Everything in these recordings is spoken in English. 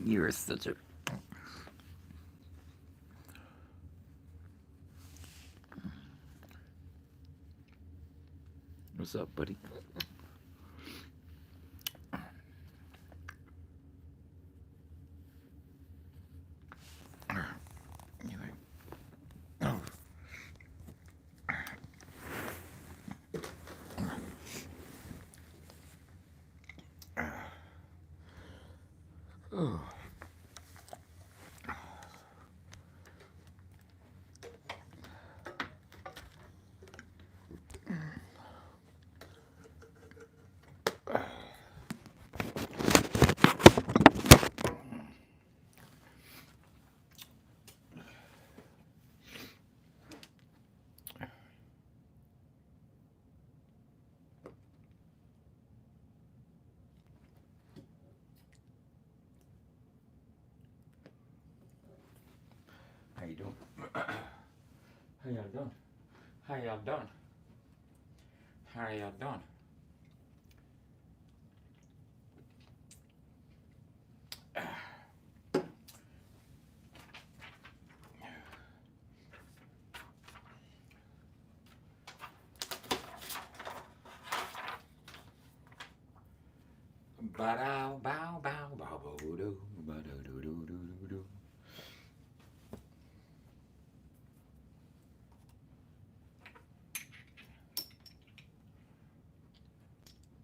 You're such a. What's up, buddy? Anyway. Oh. Oh. How you doing? How y'all doing? How y'all doing? How y'all doing? Ba-dow, bow, bow, bow, bow, doo, ba-do, doo, doo, doo, doo, doo.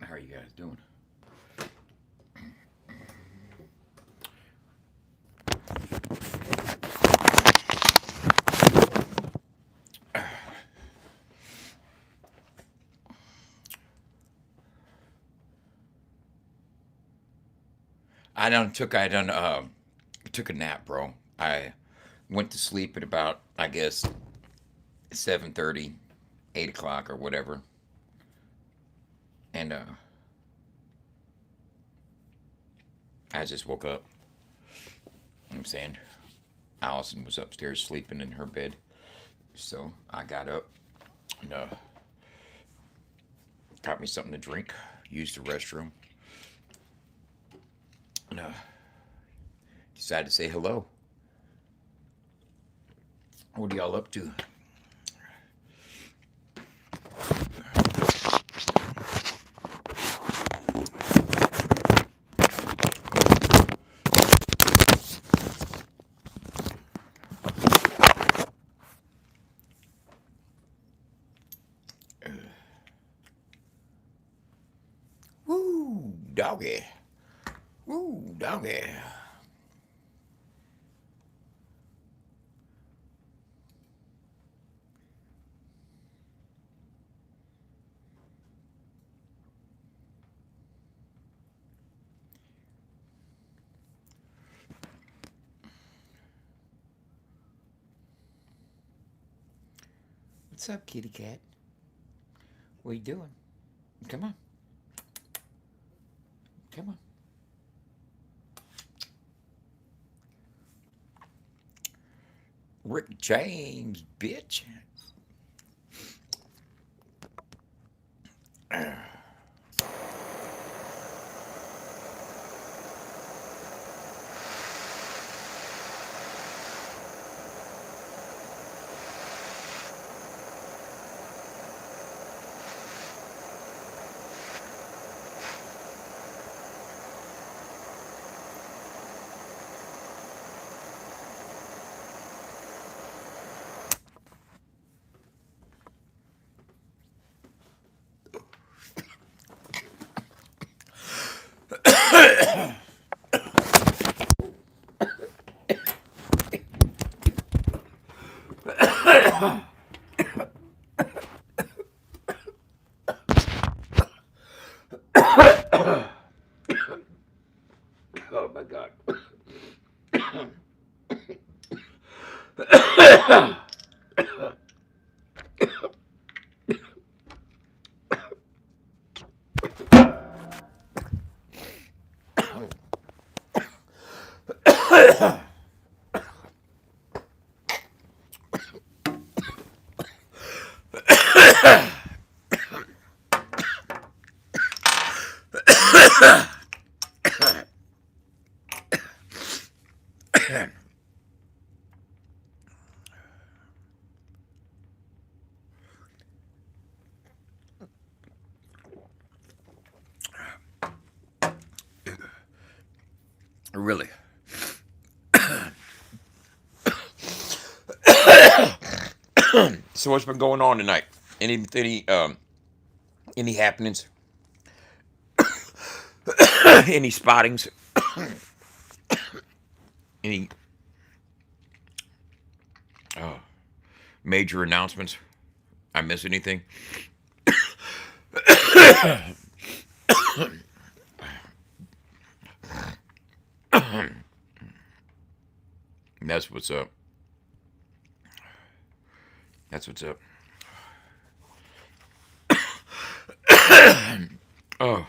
How are you guys doing? I took a nap, bro. I went to sleep at about, I guess, 7:30, 8 o'clock or whatever. And I just woke up. You know what I'm saying? Allison was upstairs sleeping in her bed. So I got up and got me something to drink, used the restroom, and decided to say hello. What are y'all up to? Woo, doggy. Woo, doggy. What's up, kitty cat? What are you doing? Come on. Come on. Rick James, bitch. Oh my god. Really. So what's been going on tonight? Any happenings? Any spottings? Any uh, major announcements? I miss anything? That's what's up. That's what's up. Oh,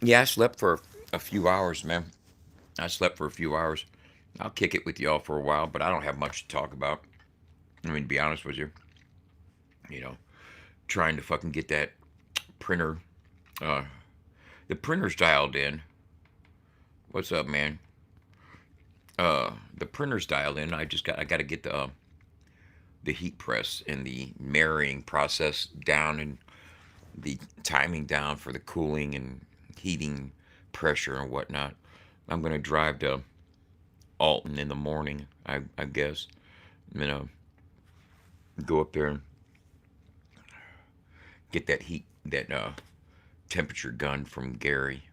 yeah, I slept for a few hours, man. I slept for a few hours. I'll kick it with y'all for a while, but I don't have much to talk about. I mean, to be honest with you, you know, trying to fucking get that printer, uh, the printer's dialed in. What's up, man? The printer's dialed in. I got to get the heat press and the marrying process down and the timing down for the cooling and heating pressure and whatnot. I'm gonna drive to Alton in the morning. I guess. I'm gonna go up there and get that temperature gun from Gary.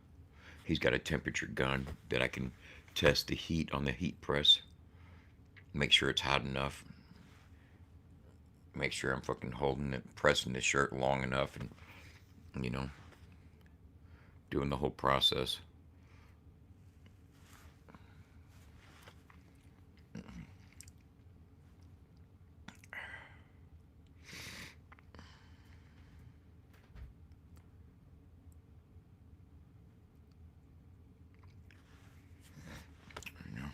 He's got a temperature gun that I can test the heat on the heat press. Make sure it's hot enough. Make sure I'm fucking holding it, pressing the shirt long enough, and you know, doing the whole process. You know,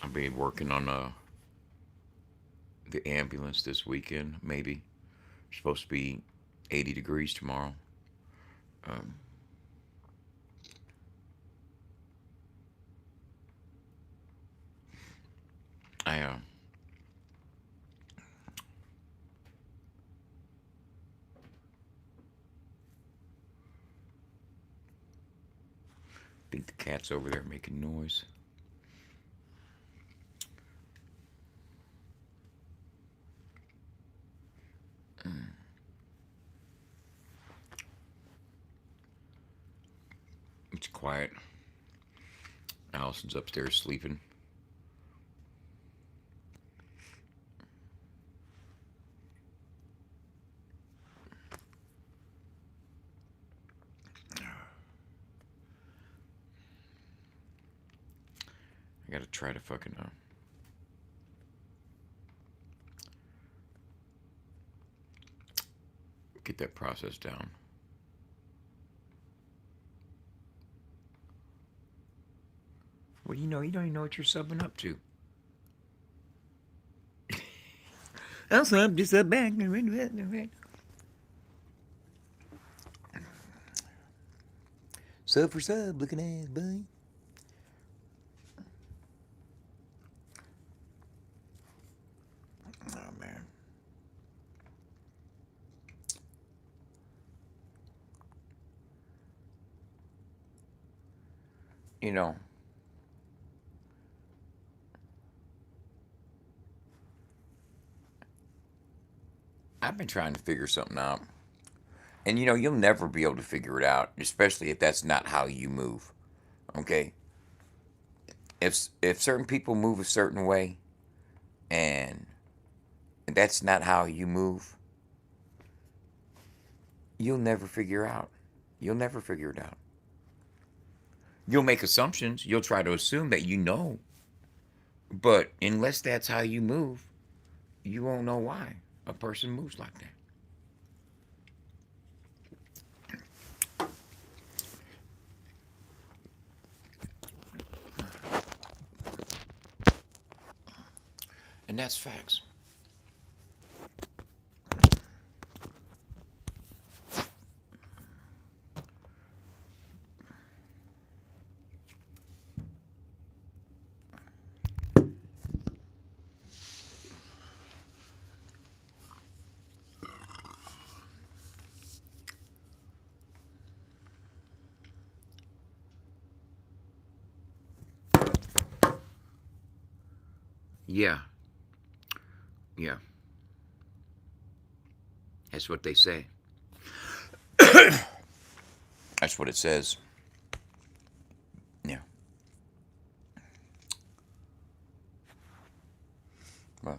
I'll be working on the ambulance this weekend. Maybe it's supposed to be 80 degrees tomorrow. Um, I think the cat's over there making noise. It's quiet. Allison's upstairs sleeping. I gotta try to fucking get that process down. Well, you don't even know what you're subbing up to. I'll sub, just sub back. Sub for sub, looking ass, boy. Oh, man. You know, I've been trying to figure something out. And you'll never be able to figure it out, especially if that's not how you move. Okay? If certain people move a certain way and that's not how you move, you'll never figure out. You'll never figure it out. You'll make assumptions. You'll try to assume that you know. But unless that's how you move, you won't know why a person moves like that. And that's facts. Yeah, yeah, that's what they say. That's what it says. Yeah. Well,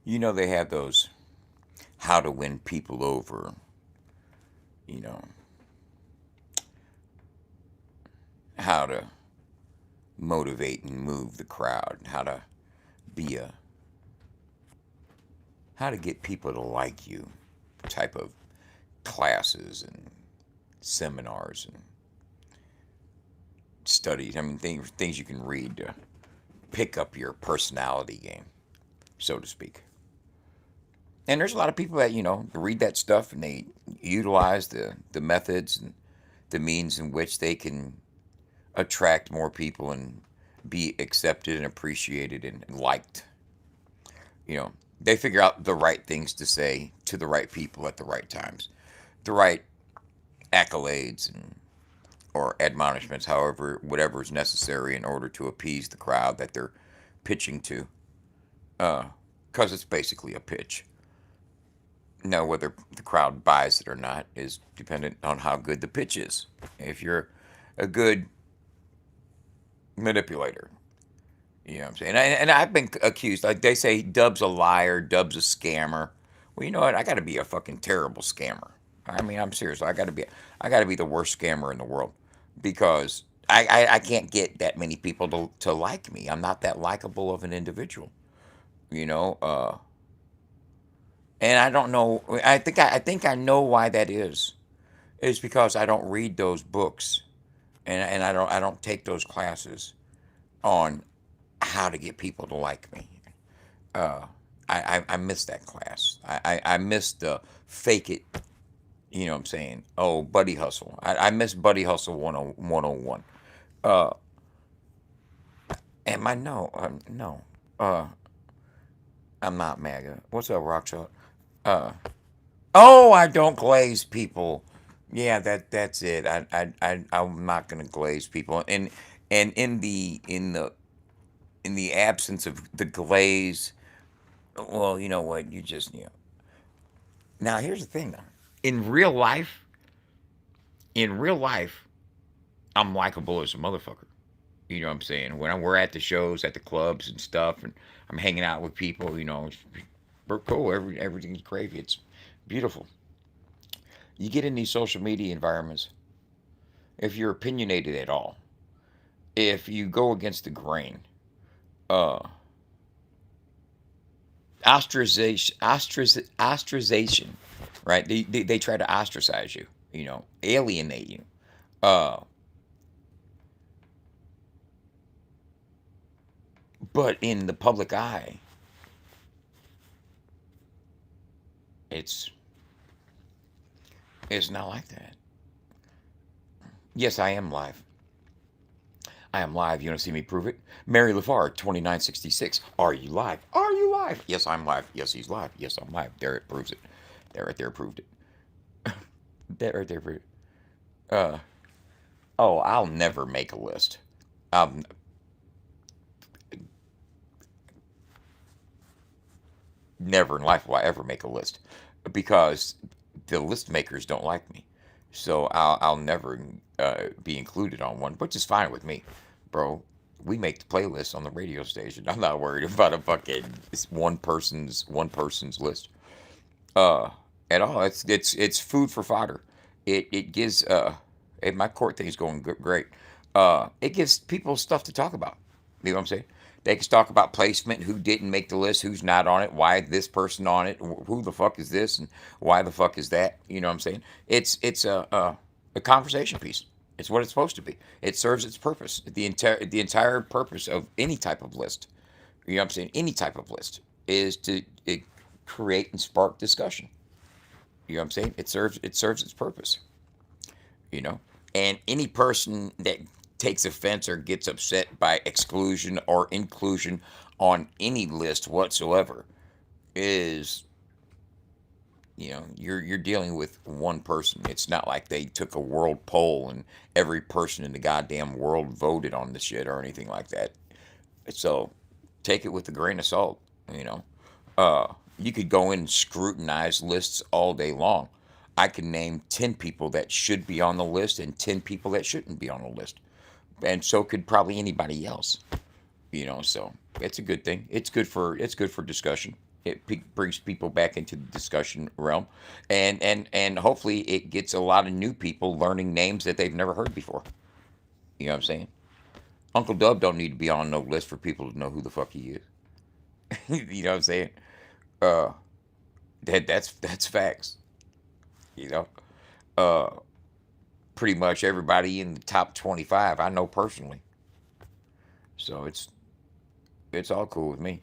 you know they have those how to win people over. You know how to motivate and move the crowd. Be a how to get people to like you type of classes and seminars and studies. I mean, things you can read to pick up your personality game, so to speak. And there's a lot of people that read that stuff and they utilize the methods and the means in which they can attract more people and be accepted and appreciated and liked. They figure out the right things to say to the right people at the right times, the right accolades and or admonishments, however, whatever is necessary in order to appease the crowd that they're pitching to. Because it's basically a pitch. Now, whether the crowd buys it or not is dependent on how good the pitch is. If you're a good manipulator, you know what I'm saying? And I've been accused, like they say, Dub's a liar, Dub's a scammer. Well, you know what? I got to be a fucking terrible scammer. I mean, I'm serious. I got to be the worst scammer in the world because I can't get that many people to like me. I'm not that likable of an individual, you know. And I don't know. I think I know why that is. It's because I don't read those books, and I don't take those classes on how to get people to like me. Uh, I missed that class. I missed the fake it. You know what I'm saying? Oh, buddy hustle. I missed buddy hustle 101. Uh, am I? No. No. Uh, I'm not MAGA. What's up, Rockshot? Uh, oh, I don't glaze people. Yeah, that's it. I'm not gonna glaze people. And in the absence of the glaze, well, you know what? Now here's the thing though. In real life, in real life, I'm likable as a motherfucker. You know what I'm saying? We're at the shows, at the clubs and stuff, and I'm hanging out with people, we're cool. Everything's gravy. It's beautiful. You get in these social media environments, if you're opinionated at all, if you go against the grain, uh, ostracization, right? They try to ostracize you, alienate you. Uh, but in the public eye, it's it's not like that. Yes, I am live. I am live. You want to see me prove it? Mary LaFar, 2966. Are you live? Are you live? Yes, I'm live. Yes, he's live. Yes, I'm live. There, it proves it. There, right there, proved it. That right there, proved it. Oh, I'll never make a list. Um, Never in life will I ever make a list because the list makers don't like me. So I'll never be included on one, which is fine with me, bro. We make the playlist on the radio station. I'm not worried about a fucking one person's list uh, at all. It's food for fodder. It gives Hey, my court thing's going great. It gives people stuff to talk about. You know what I'm saying? They can talk about placement, who didn't make the list, who's not on it, why this person on it, who the fuck is this, and why the fuck is that. You know what I'm saying? It's a conversation piece. It's what it's supposed to be. It serves its purpose. The entire purpose of any type of list, you know what I'm saying? Any type of list is to create and spark discussion. You know what I'm saying? It serves its purpose. You know, and any person that takes offense or gets upset by exclusion or inclusion on any list whatsoever is, you're dealing with one person. It's not like they took a world poll and every person in the goddamn world voted on the shit or anything like that. So take it with a grain of salt. you know you could go in and scrutinize lists all day long. I can name 10 people that should be on the list and 10 people that shouldn't be on the list. And so could probably anybody else. So it's a good thing. It's good for discussion. It brings people back into the discussion realm, and hopefully it gets a lot of new people learning names that they've never heard before. You know what I'm saying? Uncle Dub don't need to be on no list for people to know who the fuck he is. You know what I'm saying? Uh, that's facts. You know, uh, pretty much everybody in the top 25 I know personally, so it's all cool with me.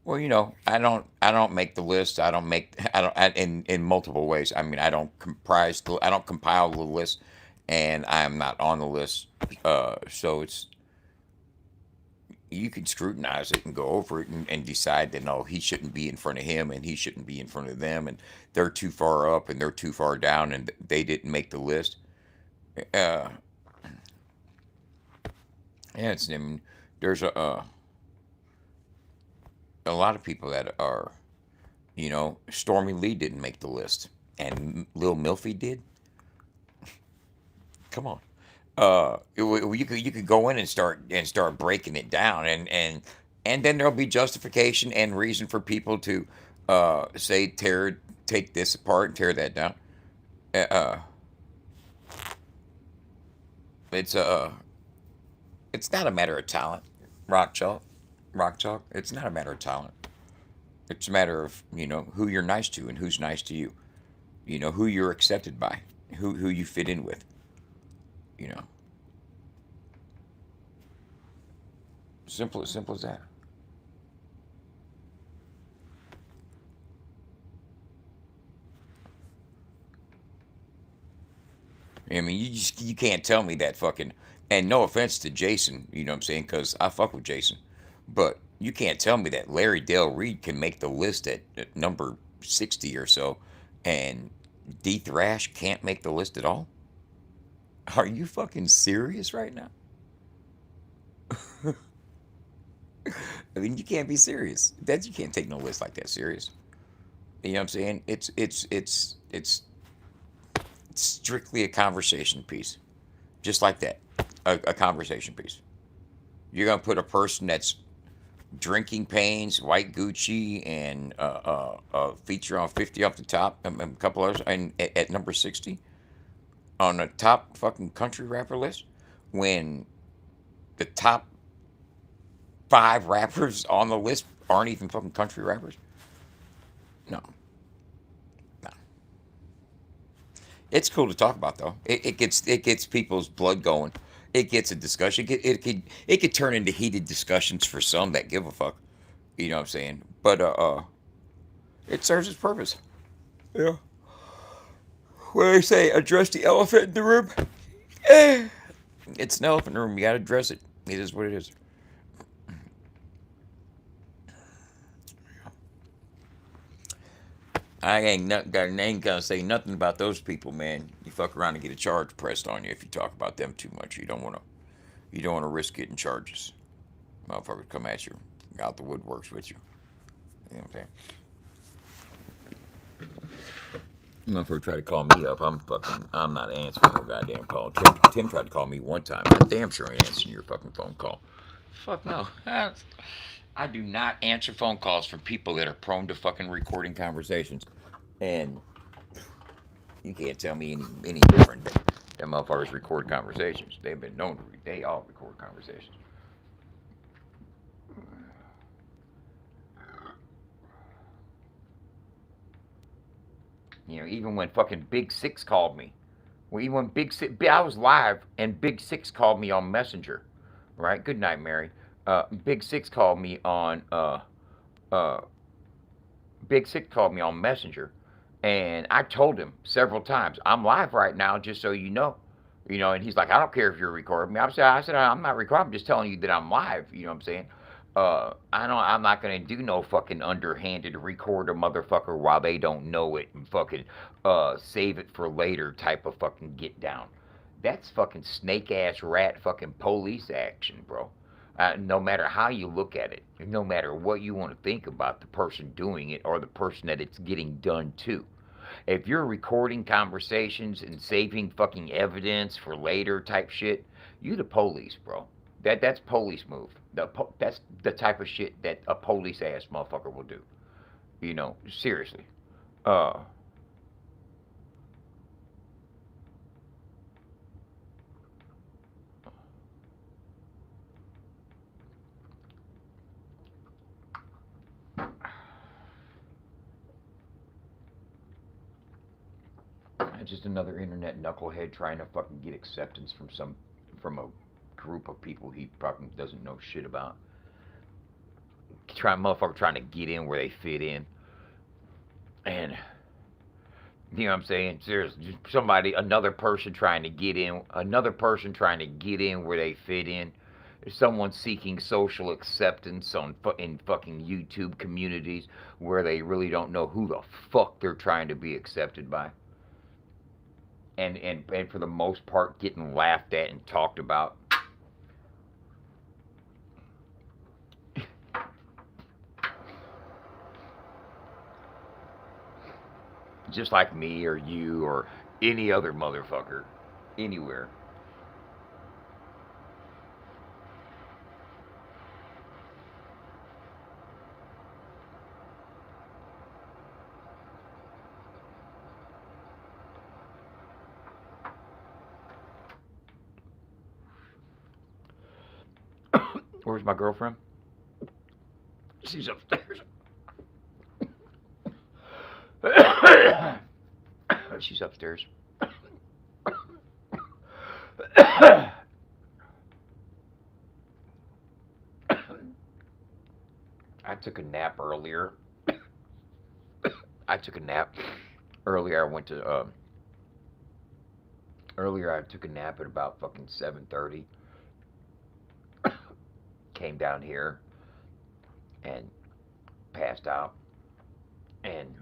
Well, I don't make the list. I don't make I don't in multiple ways. I mean, I don't compile the list, and I'm not on the list. So you can scrutinize it and go over it and decide that no, he shouldn't be in front of him and he shouldn't be in front of them, and they're too far up and they're too far down and they didn't make the list. Uh, yeah, I mean, there's a lot of people that are, Stormy Lee didn't make the list, and Lil Milfy did. Come on. You could go in and start breaking it down, and then there'll be justification and reason for people to say take this apart and tear that down. Uh, uh, it's it's not a matter of talent, rock chalk, rock chalk. It's not a matter of talent. It's a matter of who you're nice to and who's nice to you. Who you're accepted by, who you fit in with. You know, simple as that. I mean, you can't tell me that fucking. And no offense to Jason, you know what I'm saying? Because I fuck with Jason, but you can't tell me that Larry Dale Reed can make the list at number 60 or so, and D Thrash can't make the list at all. Are you fucking serious right now? I mean, you can't be serious. That you can't take no list like that serious. You know what I'm saying? It's strictly a conversation piece, just like that, a conversation piece. You're gonna put a person that's drinking pains, white Gucci, and feature on 50 off the top, and a couple others, and at number 60 on the top fucking country rapper list, when the top five rappers on the list aren't even fucking country rappers. No, no. It's cool to talk about though. It gets people's blood going. It gets a discussion. It could turn into heated discussions for some that give a fuck. You know what I'm saying? But it serves its purpose. Yeah. What do they say? Address the elephant in the room. Eh, it's an elephant in the room. You gotta address it. It is what it is. I ain't gonna say nothing about those people, man. You fuck around and get a charge pressed on you if you talk about them too much. You don't wanna risk getting charges. Motherfuckers come at you out the woodworks with you. You know what I'm saying? Motherfucker tried to call me up. I'm not answering no goddamn call. Tim tried to call me one time. I'm damn sure I ain't answering your fucking phone call. Fuck no. I do not answer phone calls from people that are prone to fucking recording conversations. And you can't tell me any different. Them motherfuckers record conversations. They've been known to. They all record conversations. You know, even when fucking Big Six called me. Well, even when Big Six, I was live and Big Six called me on Messenger. Right? Good night, Mary. Big Six called me on uh, Big Six called me on Messenger, and I told him several times, I'm live right now, just so you know. You know, and he's like, I don't care if you're recording me. I said, I'm not recording. I'm just telling you that I'm live. You know what I'm saying? I'm not gonna do no fucking underhanded record a motherfucker while they don't know it and fucking save it for later type of fucking get down. That's fucking snake ass rat fucking police action, bro. No matter how you look at it, no matter what you want to think about the person doing it or the person that it's getting done to. If you're recording conversations and saving fucking evidence for later type shit, you the police, bro. That's police move. That's the type of shit that a police ass motherfucker will do. You know, seriously. Uh, just another internet knucklehead trying to fucking get acceptance from a group of people he fucking doesn't know shit about. Motherfucker trying to get in where they fit in, and you know what I'm saying? Seriously, somebody, another person trying to get in where they fit in. There's someone seeking social acceptance in fucking YouTube communities where they really don't know who the fuck they're trying to be accepted by, and for the most part getting laughed at and talked about. Just like me or you or any other motherfucker anywhere. Where's my girlfriend? She's upstairs. She's upstairs. I took a nap earlier. I took a nap earlier. Earlier I took a nap at about fucking 7:30. Came down here and passed out. And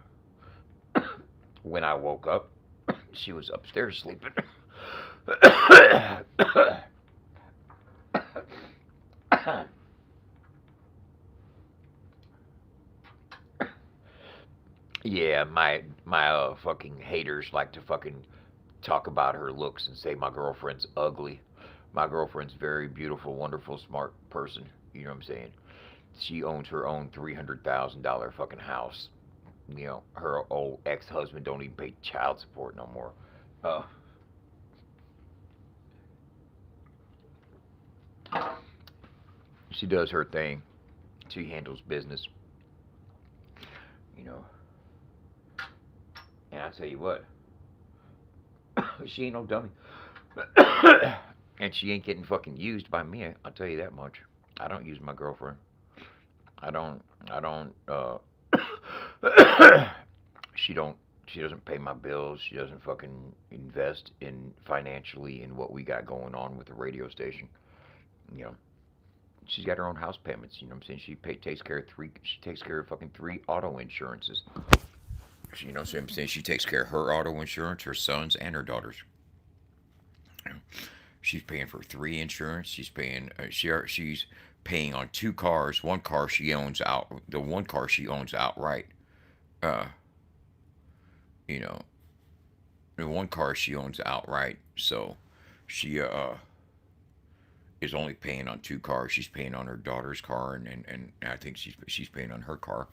when I woke up, she was upstairs sleeping. Yeah, my fucking haters like to fucking talk about her looks and say my girlfriend's ugly. My girlfriend's very beautiful, wonderful, smart person. You know what I'm saying? She owns her own $300,000 fucking house. You know, her old ex-husband don't even pay child support no more. Uh, she does her thing. She handles business. You know, and I tell you what, she ain't no dummy. And she ain't getting fucking used by me. I'll tell you that much. I don't use my girlfriend. I don't. I don't. She don't. She doesn't pay my bills. She doesn't fucking invest in financially in what we got going on with the radio station. You know, she's got her own house payments. You know what I'm saying? Takes care of three. She takes care of fucking three auto insurances. You know what I'm saying? She takes care of her auto insurance, her son's, and her daughter's. She's paying for three insurance. She's paying on two cars. One car she owns out. The one car she owns outright. Uh, you know, the one car she owns outright. So she is only paying on two cars. She's paying on her daughter's car, and I think she's paying on her car.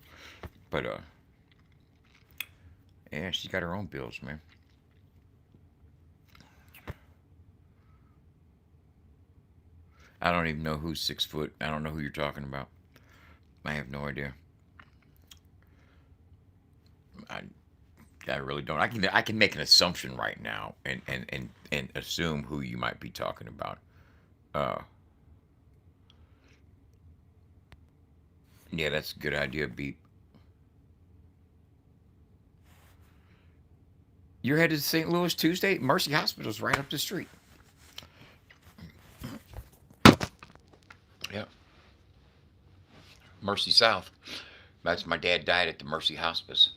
But yeah, she's got her own bills, man. I don't even know who's 6 foot. I don't know who you're talking about. I have no idea. I I really don't. I can make an assumption right now and assume who you might be talking about. Uh, yeah, that's a good idea, Beep. You're headed to St. Louis Tuesday. Mercy Hospital's right up the street. Yeah, Mercy South. That's my dad died at the Mercy Hospice.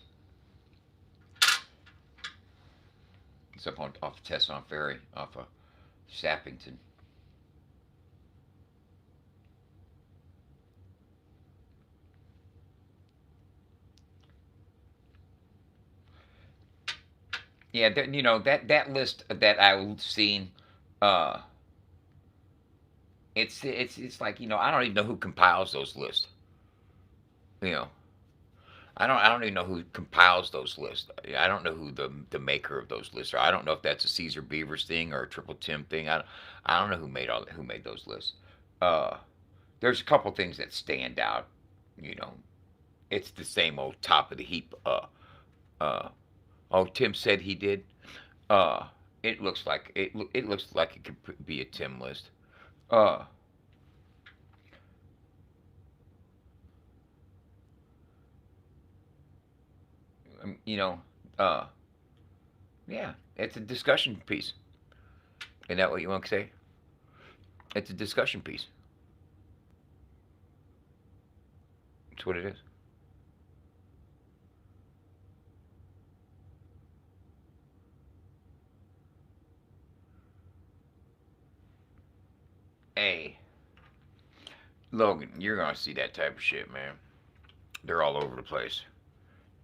It's up on off Tesson Ferry, off of Sappington. Yeah, that list that I've seen. Uh, it's like I don't even know who compiles those lists. You know, I don't even know who compiles those lists. I don't know who the maker of those lists are. I don't know if that's a Caesar Beavers thing or a Triple Tim thing. I don't know who made those lists. Uh, there's a couple things that stand out. You know, it's the same old top of the heap. Uh, oh, Tim said he did. Uh, it looks like it looks like it could be a Tim list. Uh, you know, uh, yeah, it's a discussion piece. Isn't that what you want to say? It's a discussion piece. That's what it is. Hey, Logan, you're gonna see that type of shit, man. They're all over the place.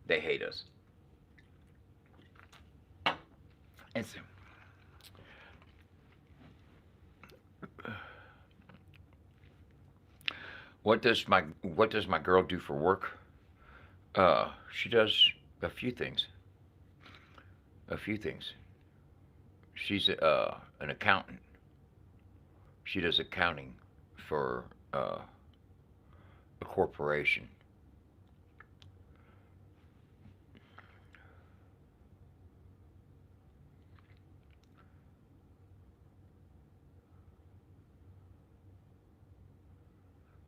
They hate us. It's what does my girl do for work? She does a few things. A few things. She's an accountant. She does accounting for a corporation.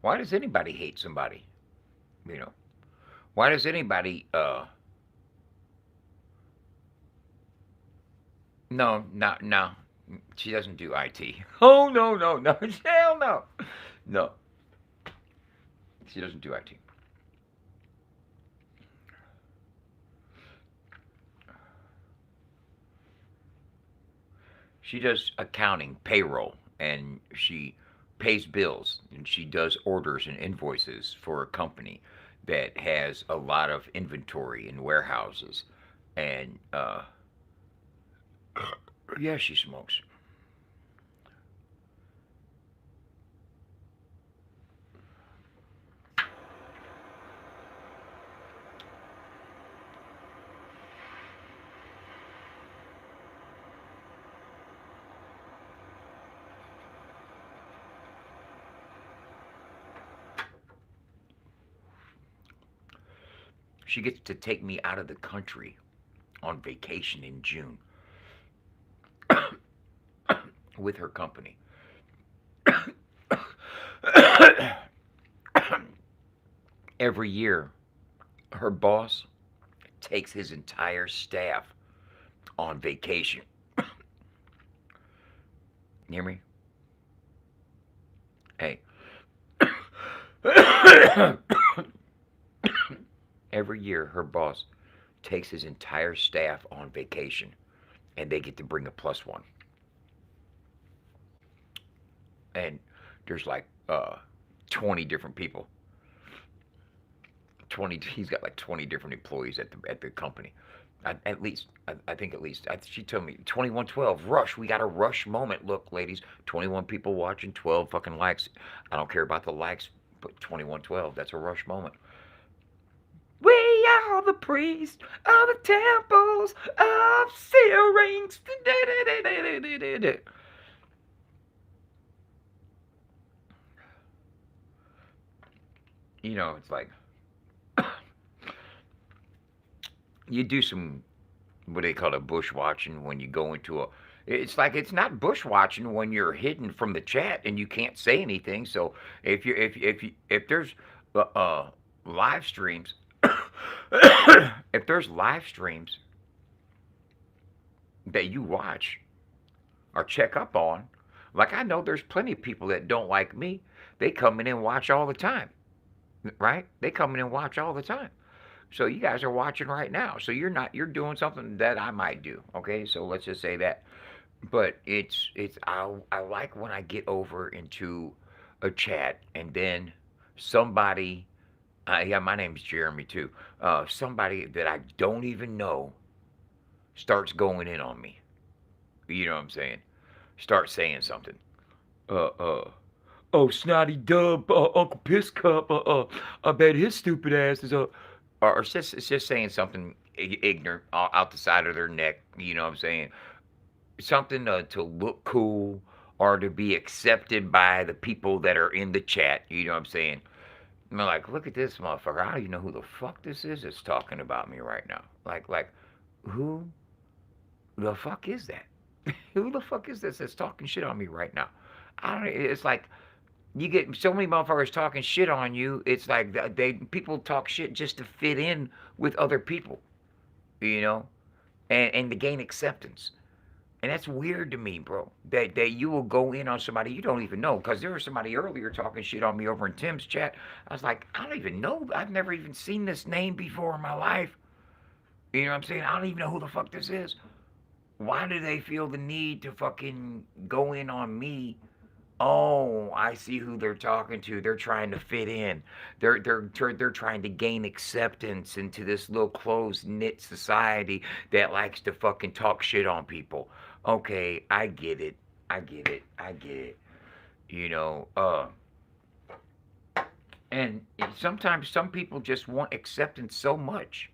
Why does anybody hate somebody? You know, why does anybody? No, no, no. She doesn't do IT. Oh no, no, no, hell no, no. She doesn't do IT. She does accounting, payroll, and she pays bills and she does orders and invoices for a company that has a lot of inventory in warehouses. And yeah, she smokes. She gets to take me out of the country on vacation in June with her company. Every year, her boss takes his entire staff on vacation. You hear me? Hey. Every year, her boss takes his entire staff on vacation, and they get to bring a plus one. And there's like 20 different people. 20. He's got like 20 different employees at the company. I think at least. She told me 2112 rush. We got a rush moment. Look, ladies, 21 people watching, 12 fucking likes. I don't care about the likes, but 2112. That's a rush moment. We are the priests of the temples of Syrinx. You know, it's like you do some what they call it bush watching when you go into a. It's like it's not bush watching when you're hidden from the chat and you can't say anything. So if there's live streams, if there's live streams that you watch or check up on, like I know there's plenty of people that don't like me. They come in and watch all the time, right? They come in and watch all the time. So you guys are watching right now. So you're doing something that I might do. Okay, so let's just say that. But I like when I get over into a chat and then somebody, yeah, my name's Jeremy too. Somebody that I don't even know starts going in on me. You know what I'm saying? Start saying something. Uh, uh, oh, Snotty Dub, Uncle Piss Cup, I bet his stupid ass is or it's just saying something ignorant out the side of their neck. You know what I'm saying? Something to look cool or to be accepted by the people that are in the chat. You know what I'm saying? I'm like, look at this motherfucker. I don't even know who the fuck this is that's talking about me right now. Like, who the fuck is that? Who the fuck is this that's talking shit on me right now? I don't. It's like you get so many motherfuckers talking shit on you. It's like people talk shit just to fit in with other people, you know, and to gain acceptance. And that's weird to me, bro. That you will go in on somebody you don't even know. Because there was somebody earlier talking shit on me over in Tim's chat. I was like, I don't even know. I've never even seen this name before in my life. You know what I'm saying? I don't even know who the fuck this is. Why do they feel the need to fucking go in on me? Oh, I see who they're talking to. They're trying to fit in. They're trying to gain acceptance into this little closed knit society that likes to fucking talk shit on people. Okay, I get it. I get it. I get it. You know, and sometimes some people just want acceptance so much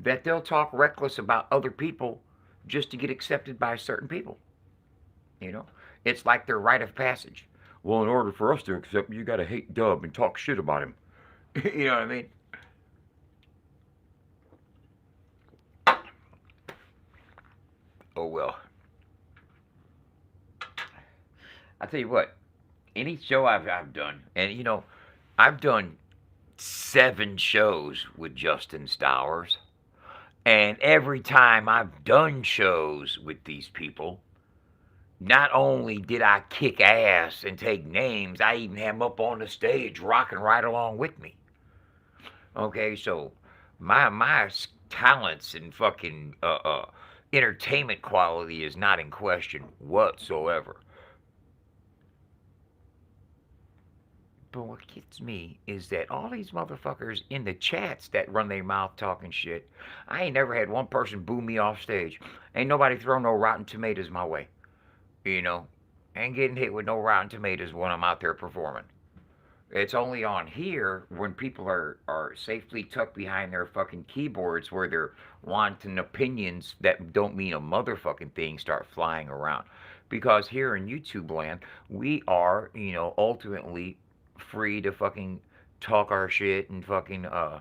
that they'll talk reckless about other people just to get accepted by certain people. You know, it's like their rite of passage. Well, in order for us to accept you, got to hate Dub and talk shit about him. You know what I mean? Oh well. I tell you what. Any show I've done, and you know, I've done 7 shows with Justin Stowers, and every time I've done shows with these people, not only did I kick ass and take names, I even had them up on the stage rocking right along with me. Okay, so my talents and fucking entertainment quality is not in question whatsoever. But what gets me is that all these motherfuckers in the chats that run their mouth talking shit, I ain't never had one person boo me off stage. Ain't nobody throw no rotten tomatoes my way. You know, ain't getting hit with no rotten tomatoes when I'm out there performing. It's only on here when people are safely tucked behind their fucking keyboards where their wanton opinions that don't mean a motherfucking thing start flying around. Because here in YouTube land, we are, you know, ultimately free to fucking talk our shit and fucking uh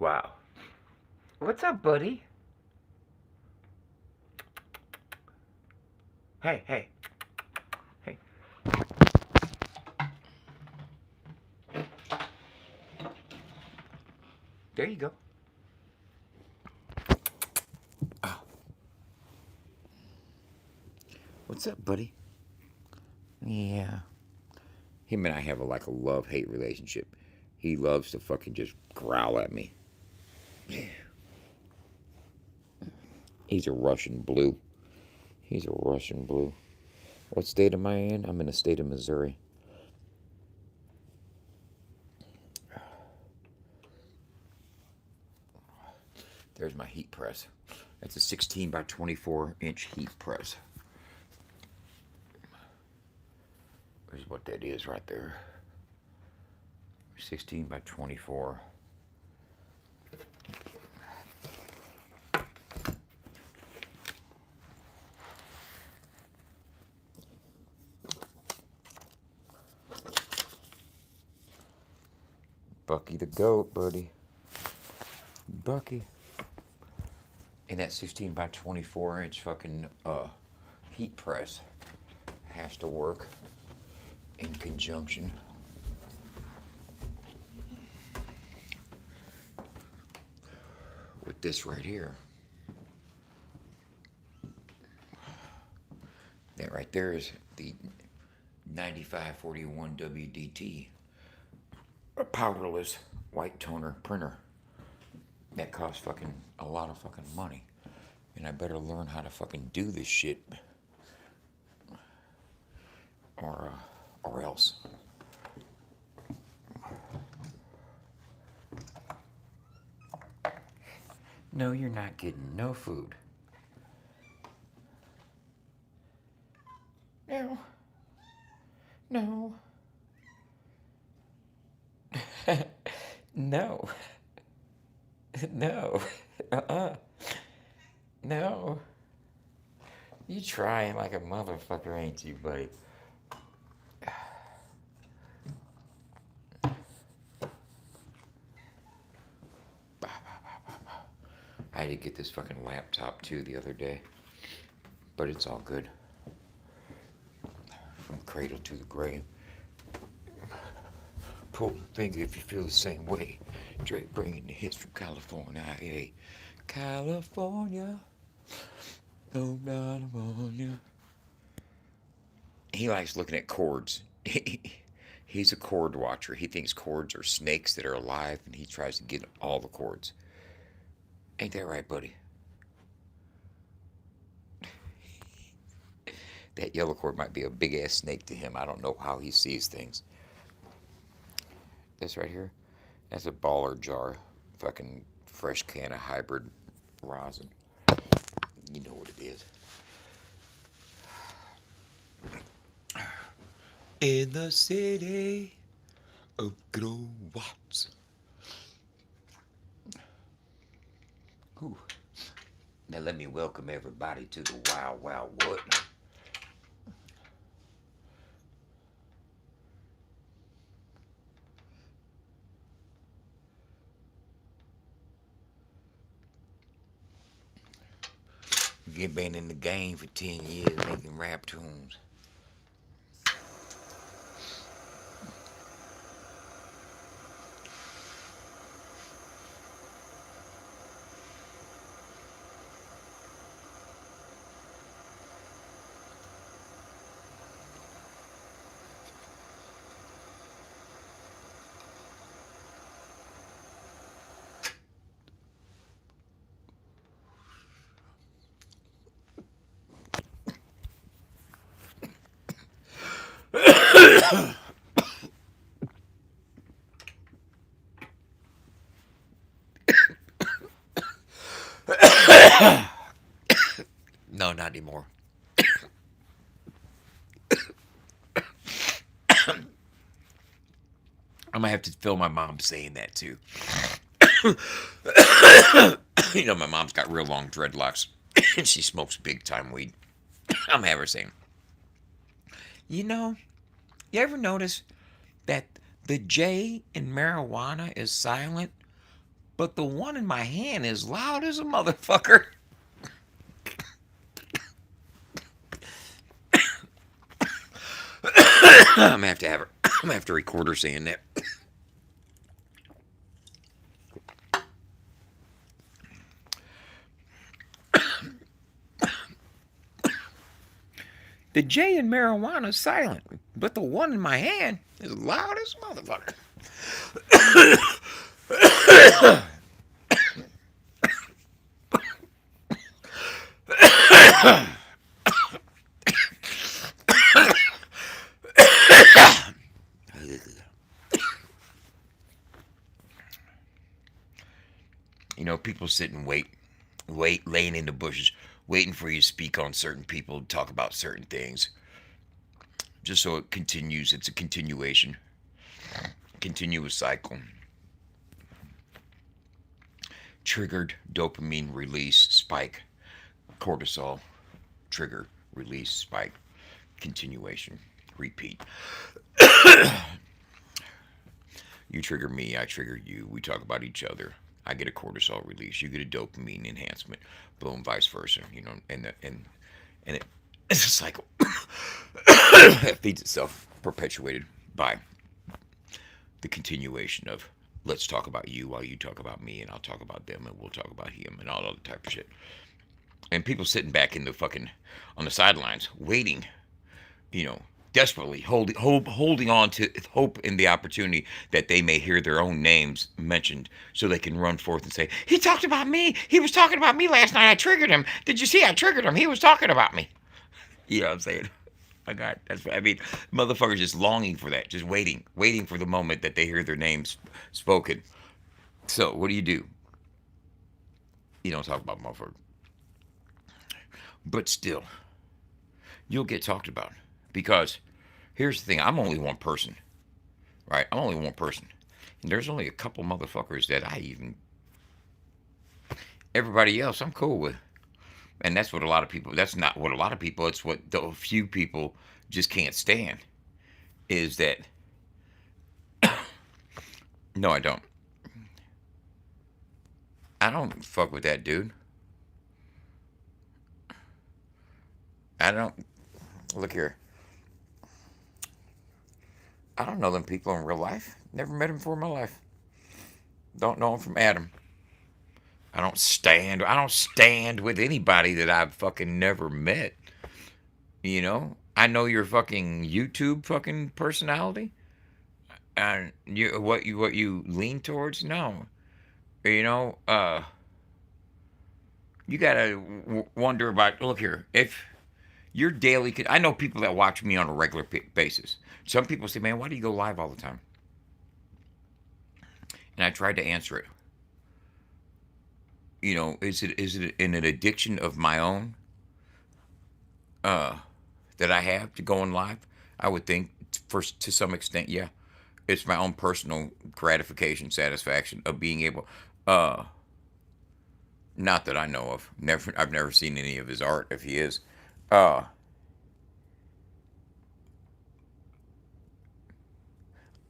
wow. What's up, buddy? Hey, hey, hey. There you go. Oh, what's up, buddy? Yeah. Him and I have a love hate relationship. He loves to fucking just growl at me. He's a Russian blue. He's a Russian blue. What state am I in? I'm in the state of Missouri. There's my heat press. That's a 16 by 24 inch heat press. There's what that is right there. 16 by 24. Bucky the goat, buddy. Bucky. And that 16 by 24 inch fucking heat press has to work in conjunction with this right here. That right there is the 9541 WDT, a powderless white toner printer. That costs fucking a lot of fucking money. And I better learn how to fucking do this shit. Or else. No, you're not getting no food. No. No. No. No. No. You trying like a motherfucker, ain't you, buddy? I had to get this fucking laptop too the other day. But it's all good. From cradle to the grave. Pull the finger if you feel the same way. Drake bringing the hits from California. Hey, California. Oh, California. He likes looking at chords. He's a chord watcher. He thinks chords are snakes that are alive, and he tries to get all the chords. Ain't that right, buddy? That yellow cord might be a big-ass snake to him. I don't know how he sees things. This right here, that's a baller jar. Fucking fresh can of hybrid rosin. You know what it is. In the city of good old Watts. Ooh. Now let me welcome everybody to the Wild Wild What? You've been in the game for 10 years making rap tunes. No, not anymore. I'm gonna have to film my mom saying that too. You know, my mom's got real long dreadlocks and she smokes big time weed. I'm gonna have her saying, you know, you ever notice that the J in marijuana is silent, but the one in my hand is loud as a motherfucker? I'm gonna have to have her. I'm gonna have to record her saying that. The J in marijuana is silent, but the one in my hand is loud as a motherfucker. people sit and wait, laying in the bushes, waiting for you to speak on certain people, talk about certain things, just so it continues. It's a continuation, continuous cycle. Triggered dopamine release spike, cortisol trigger release spike, continuation, repeat. You trigger me, I trigger you. We talk about each other. I get a cortisol release. You get a dopamine enhancement. Boom, vice versa. And it's a cycle. It feeds itself, perpetuated by the continuation of let's talk about you while you talk about me, and I'll talk about them, and we'll talk about him, and all other type of shit. And people sitting back in the fucking on the sidelines, waiting, you know, desperately holding on to hope in the opportunity that they may hear their own names mentioned so they can run forth and say, he talked about me. He was talking about me last night. I triggered him. Did you see I triggered him? He was talking about me. You know what I'm saying? I mean, motherfuckers just longing for that, just waiting for the moment that they hear their names spoken. So what do? You don't talk about motherfuckers. But still, you'll get talked about. Because here's the thing, I'm only one person, right? I'm only one person. And there's only a couple motherfuckers that I even, everybody else I'm cool with. And that's what a lot of people, that's not what a lot of people, it's what the few people just can't stand. Is that, no, I don't. I don't fuck with that dude. I don't, look here. I don't know them people in real life. Never met them before in my life. Don't know them from Adam. I don't stand with anybody that I've fucking never met. You know? I know your fucking YouTube fucking personality. And what you lean towards? No. You know, you gotta wonder about, look here, if your daily, I know people that watch me on a regular basis. Some people say, man, why do you go live all the time? And I tried to answer it. You know, is it an addiction of my own uh, that I have to going live? I would think, first to some extent, yeah. It's my own personal gratification, satisfaction of being able. Uh, Not that I know of. I've never seen any of his art. If he is, uh,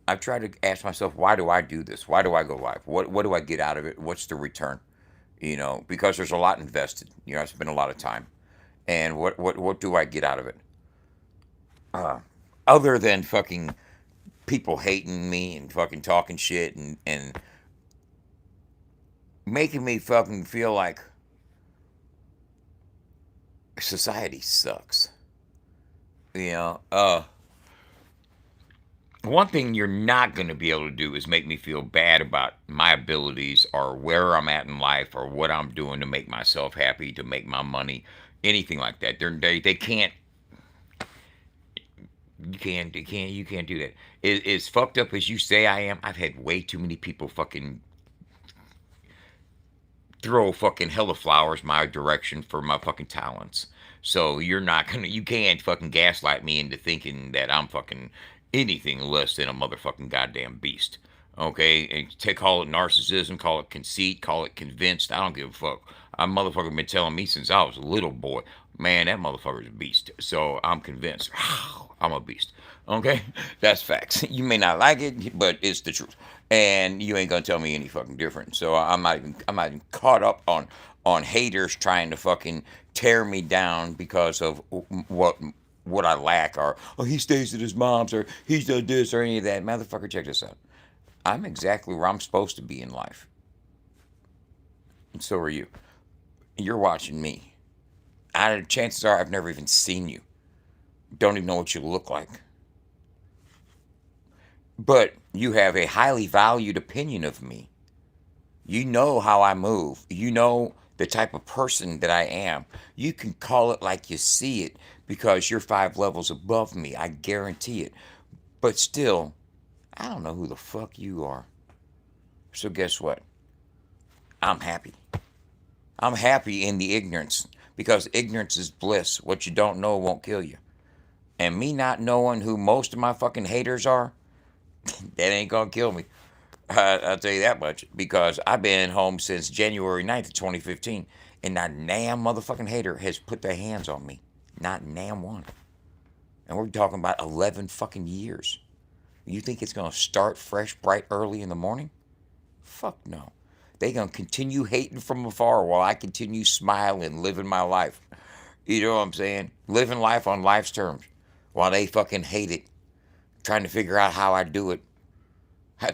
I've tried to ask myself, why do I do this? Why do I go live? What do I get out of it? What's the return? You know, because there's a lot invested. You know, I spend a lot of time, and what do I get out of it? Uh, Other than fucking people hating me and fucking talking shit and making me fucking feel like society sucks. You know, one thing you're not going to be able to do is make me feel bad about my abilities or where I'm at in life or what I'm doing to make myself happy, to make my money, anything like that. They can't. You can't do that. As fucked up as you say I am, I've had way too many people fucking throw fucking hella flowers my direction for my fucking talents. So you can't fucking gaslight me into thinking that I'm fucking anything less than a motherfucking goddamn beast. Okay, and call it narcissism, call it conceit, call it convinced. I don't give a fuck. A motherfucker been telling me since I was a little boy, man, that motherfucker's a beast. So I'm convinced. I'm a beast. Okay, that's facts. You may not like it, but it's the truth, and you ain't gonna tell me any fucking different. So I'm not even caught up on haters trying to fucking tear me down because of what I lack, or oh, he stays at his mom's, or he's done this or any of that. Motherfucker, check this out. I'm exactly where I'm supposed to be in life, and so are you. You're watching me. Chances are I've never even seen you. Don't even know what you look like. But you have a highly valued opinion of me. You know how I move. You know the type of person that I am. You can call it like you see it because you're 5 levels above me. I guarantee it. But still, I don't know who the fuck you are. So guess what? I'm happy. I'm happy in the ignorance because ignorance is bliss. What you don't know won't kill you. And me not knowing who most of my fucking haters are, that ain't gonna kill me. I'll tell you that much because I've been home since January 9th of 2015, and not damn motherfucking hater has put their hands on me. Not damn one. And we're talking about 11 fucking years. You think it's gonna start fresh, bright, early in the morning? Fuck no. They gonna continue hating from afar while I continue smiling, living my life. You know what I'm saying? Living life on life's terms while they fucking hate it, trying to figure out how I do it.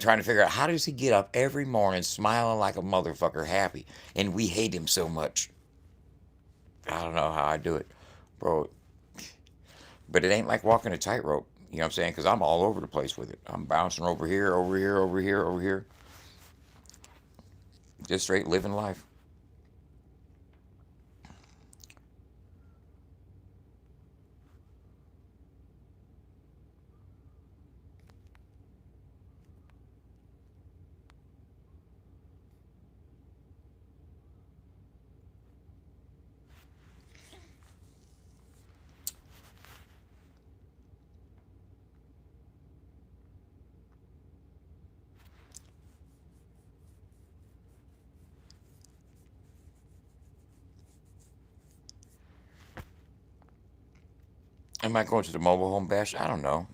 Trying to figure out how does he get up every morning smiling like a motherfucker happy and we hate him so much. I don't know how I do it, bro. But it ain't like walking a tightrope. You know what I'm saying? Because I'm all over the place with it. I'm bouncing over here, over here, over here, over here. Just straight living life. Am I going to the mobile home bash? I don't know.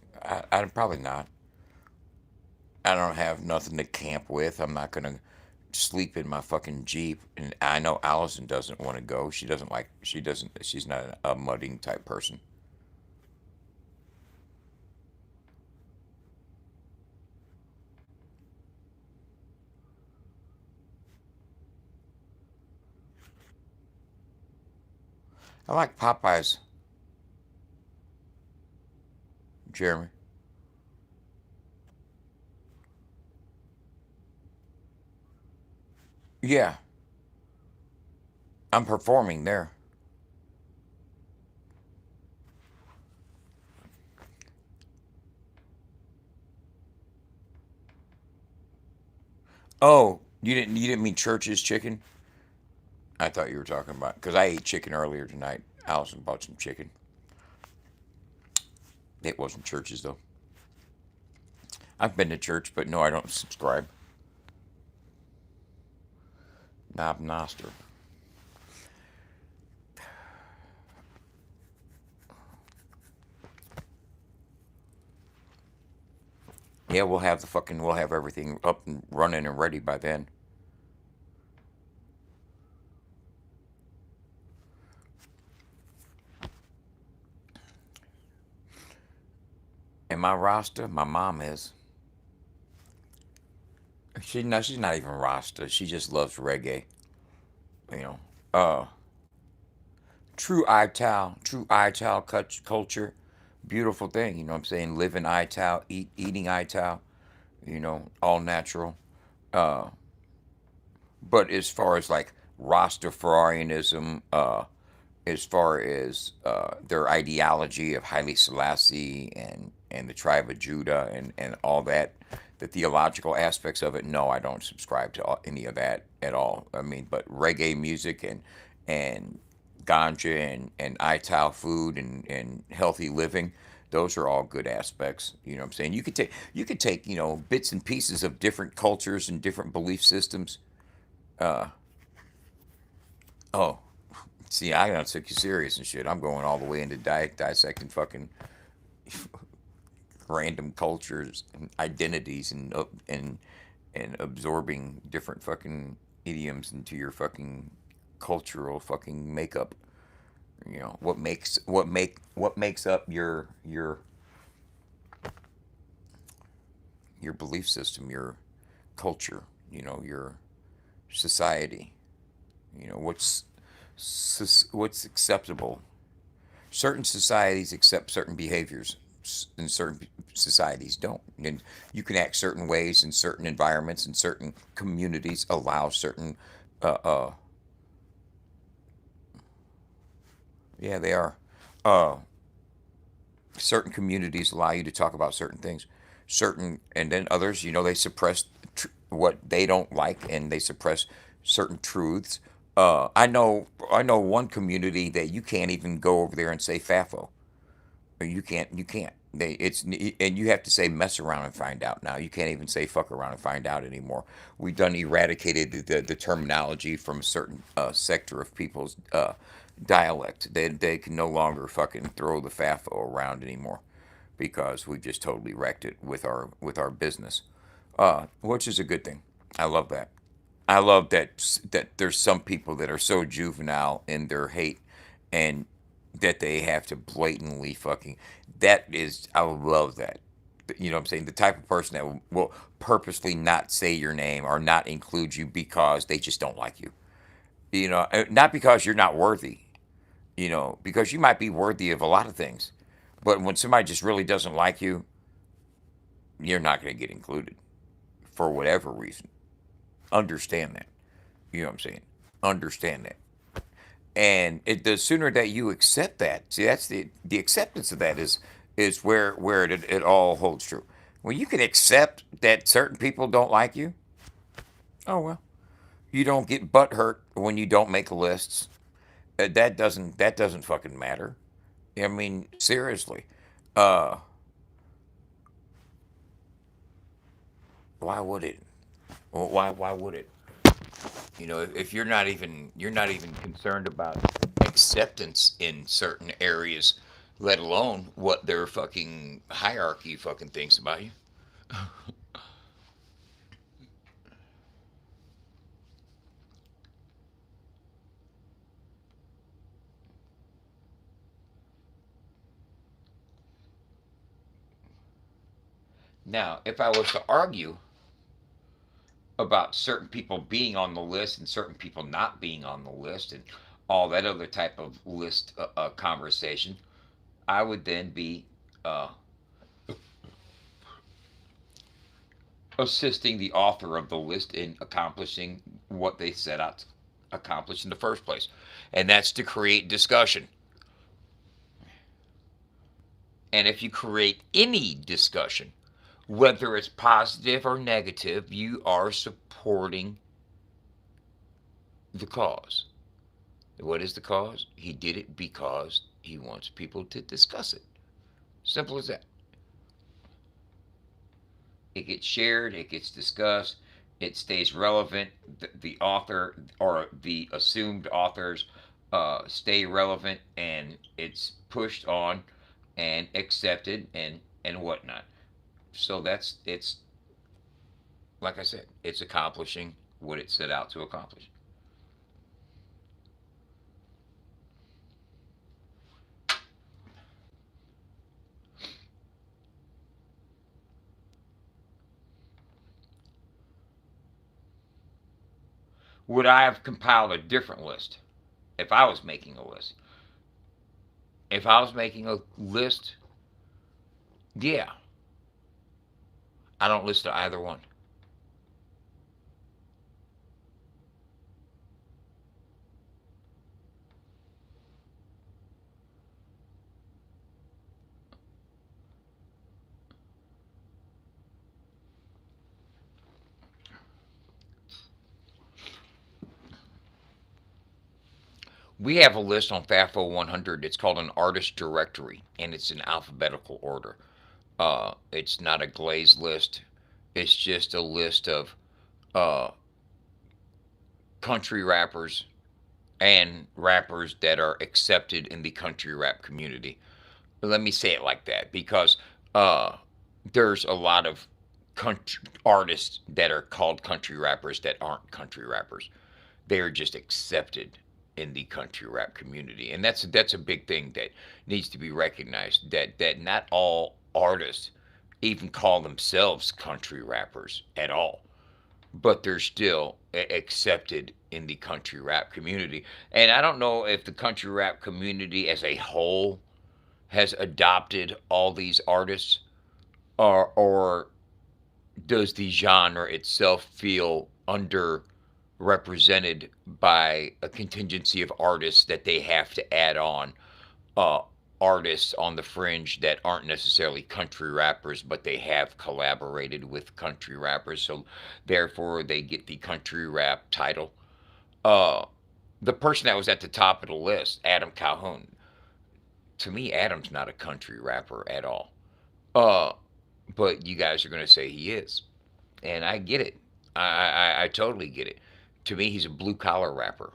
I'm probably not. I don't have nothing to camp with. I'm not gonna sleep in my fucking Jeep. And I know Allison doesn't want to go. She doesn't like. She doesn't. She's not a mudding type person. I like Popeyes, Jeremy. Yeah, I'm performing there. Oh, you didn't mean Church's chicken? I thought you were talking about because I ate chicken earlier tonight. Allison bought some chicken. It wasn't Church's though. I've been to church, but no, I don't subscribe. Knob Noster. Yeah, we'll have everything up and running and ready by then. And my Rasta, my mom is. She's not even Rasta. She just loves reggae. You know, uh, true Ital culture, beautiful thing. You know what I'm saying? Living Ital, eating Ital. You know, all natural. Uh, but as far as like Rastafarianism, as far as their ideology of Haile Selassie and the tribe of Judah and all that, the theological aspects of it, no, I don't subscribe to any of that at all. I mean, but reggae music and ganja and ital food and healthy living, those are all good aspects. You know what I'm saying? You could take bits and pieces of different cultures and different belief systems. Uh, oh, see, I don't took you serious and shit. I'm going all the way into dissecting fucking random cultures and identities and absorbing different fucking idioms into your fucking cultural fucking makeup. You know what makes up your belief system, your culture. Your society. What's acceptable. Certain societies accept certain behaviors, and certain societies don't. And you can act certain ways in certain environments, and certain communities allow certain. Uh, uh, yeah, they are. Uh, Certain communities allow you to talk about certain things. And then others, they suppress what they don't like, and they suppress certain truths I know one community that you can't even go over there and say FAFO. Or you can't. And you have to say mess around and find out now. You can't even say fuck around and find out anymore. We've done eradicated the terminology from a certain sector of people's dialect. They can no longer fucking throw the FAFO around anymore because we just totally wrecked it with our business, which is a good thing. I love that. I love that there's some people that are so juvenile in their hate and that they have to blatantly fucking that is I love that. You know what I'm saying? The type of person that will purposely not say your name or not include you because they just don't like you. Not because you're not worthy, because you might be worthy of a lot of things. But when somebody just really doesn't like you, you're not going to get included for whatever reason. Understand that. You know what I'm saying? Understand that. And the sooner that you accept that, see, that's the acceptance of that is where it all holds true. When you can accept that certain people don't like you, oh well, you don't get butt hurt when you don't make lists. That doesn't fucking matter. I mean, seriously, uh, why would it? Well, why would it? If you're not even concerned about acceptance in certain areas, let alone what their fucking hierarchy fucking thinks about you. Now, if I was to argue about certain people being on the list and certain people not being on the list and all that other type of list conversation, I would then be uh, assisting the author of the list in accomplishing what they set out to accomplish in the first place. And that's to create discussion. And if you create any discussion, whether it's positive or negative, you are supporting the cause. What is the cause? He did it because he wants people to discuss it. Simple as that. It gets shared, it gets discussed, it stays relevant. The author or the assumed authors stay relevant, and it's pushed on and accepted and whatnot. So that's it's like I said, it's accomplishing what it set out to accomplish. Would I have compiled a different list if I was making a list? If I was making a list, yeah, I don't list either one. We have a list on FAFO 100. It's called an artist directory, and it's in alphabetical order. It's not a glazed list. It's just a list of uh, country rappers and rappers that are accepted in the country rap community. Let me say it like that because uh, there's a lot of country artists that are called country rappers that aren't country rappers. They are just accepted in the country rap community, and that's a big thing that needs to be recognized. That not all artists even call themselves country rappers at all, but they're still accepted in the country rap community. And I don't know if the country rap community as a whole has adopted all these artists, or does the genre itself feel underrepresented by a contingency of artists that they have to add on, uh, artists on the fringe that aren't necessarily country rappers, but they have collaborated with country rappers, so therefore they get the country rap title. Uh, The person that was at the top of the list, Adam Calhoun. To me, Adam's not a country rapper at all. Uh, but you guys are gonna say he is, and I get it. I totally get it. To me, he's a blue collar rapper.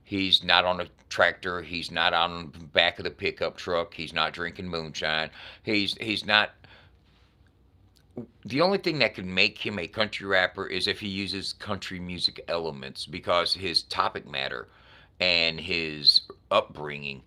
He's not on a tractor. He's not on the back of the pickup truck. He's not drinking moonshine. He's not. The only thing that could make him a country rapper is if he uses country music elements because his topic matter and his upbringing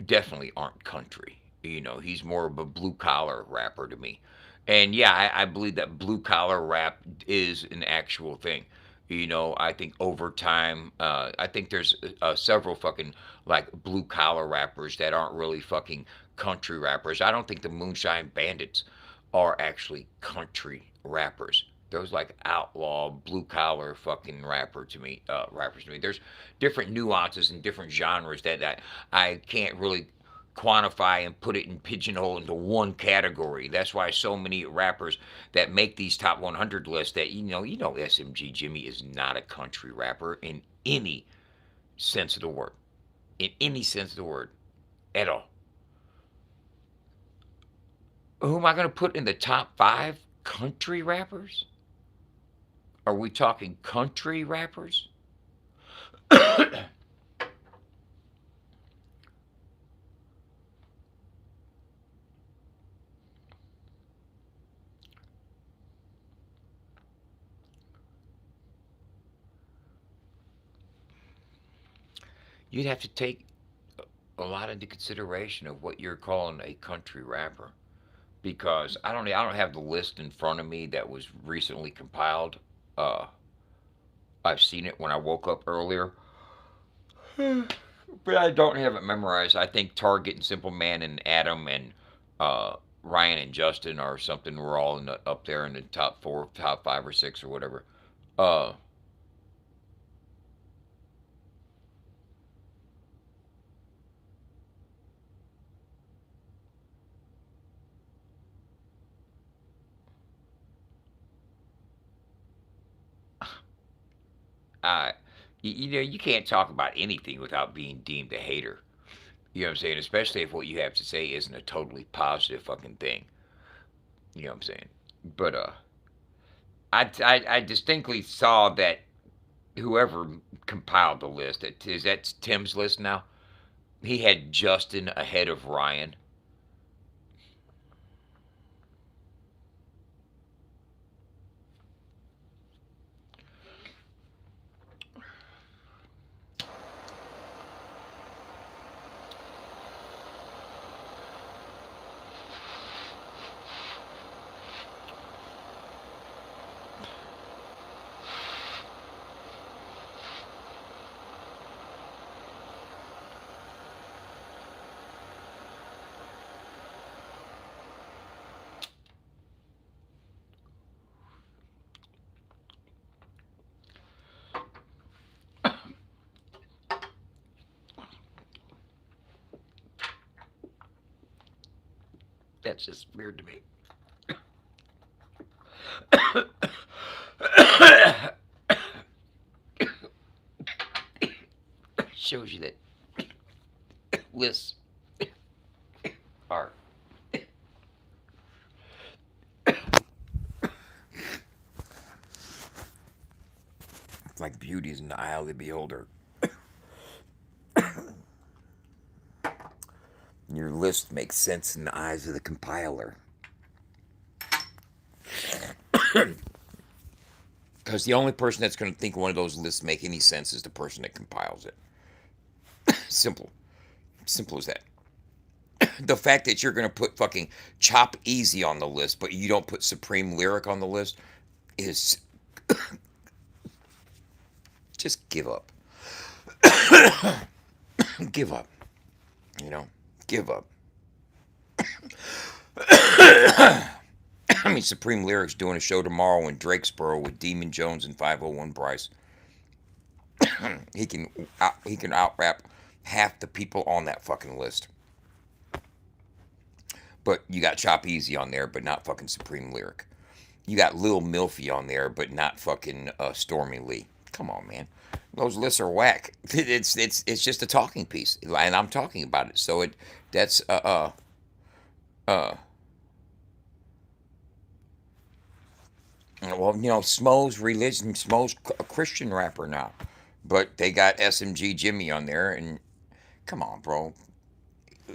definitely aren't country. He's more of a blue collar rapper to me. And yeah, I believe that blue collar rap is an actual thing. I think over time, I think there's several fucking like blue collar rappers that aren't really fucking country rappers. I don't think the Moonshine Bandits are actually country rappers. Those like outlaw blue collar fucking rappers to me. There's different nuances and different genres that I can't really quantify and put it in pigeonhole into one category. That's why so many rappers that make these top 100 lists that SMG Jimmy is not a country rapper in any sense of the word. In any sense of the word at all. Who am I going to put in the top 5 country rappers? Are we talking country rappers? You'd have to take a lot into consideration of what you're calling a country rapper, because I don't have the list in front of me that was recently compiled. Uh, I've seen it when I woke up earlier, but I don't have it memorized. I think Target and Simple Man and Adam and Ryan and Justin or something were all up there in the top 4, top 5 or 6 or whatever. Uh, I, you can't talk about anything without being deemed a hater. You know what I'm saying? Especially if what you have to say isn't a totally positive fucking thing. You know what I'm saying? But I distinctly saw that whoever compiled the list, is that Tim's list now? He had Justin ahead of Ryan. That's just weird to me. Shows you that lists are. It's like beauty is in the eye of the beholder. Your list makes sense in the eyes of the compiler. Because the only person that's going to think one of those lists make any sense is the person that compiles it. Simple. Simple as that. The fact that you're going to put fucking Chop Easy on the list, but you don't put Supreme Lyric on the list is just give up. Give up. You know, give up. I mean, Supreme Lyric's doing a show tomorrow in Drakesboro with Demon Jones and 501 Bryce. he can out rap half the people on that fucking list. But you got Chop Easy on there, but not fucking Supreme Lyric. You got Lil Milfy on there, but not fucking Stormy Lee. Come on, man. Those lists are whack. It's just a talking piece, and I'm talking about it. So that's uh well, Smo's religion. Smo's a Christian rapper now, but they got SMG Jimmy on there, and come on, bro.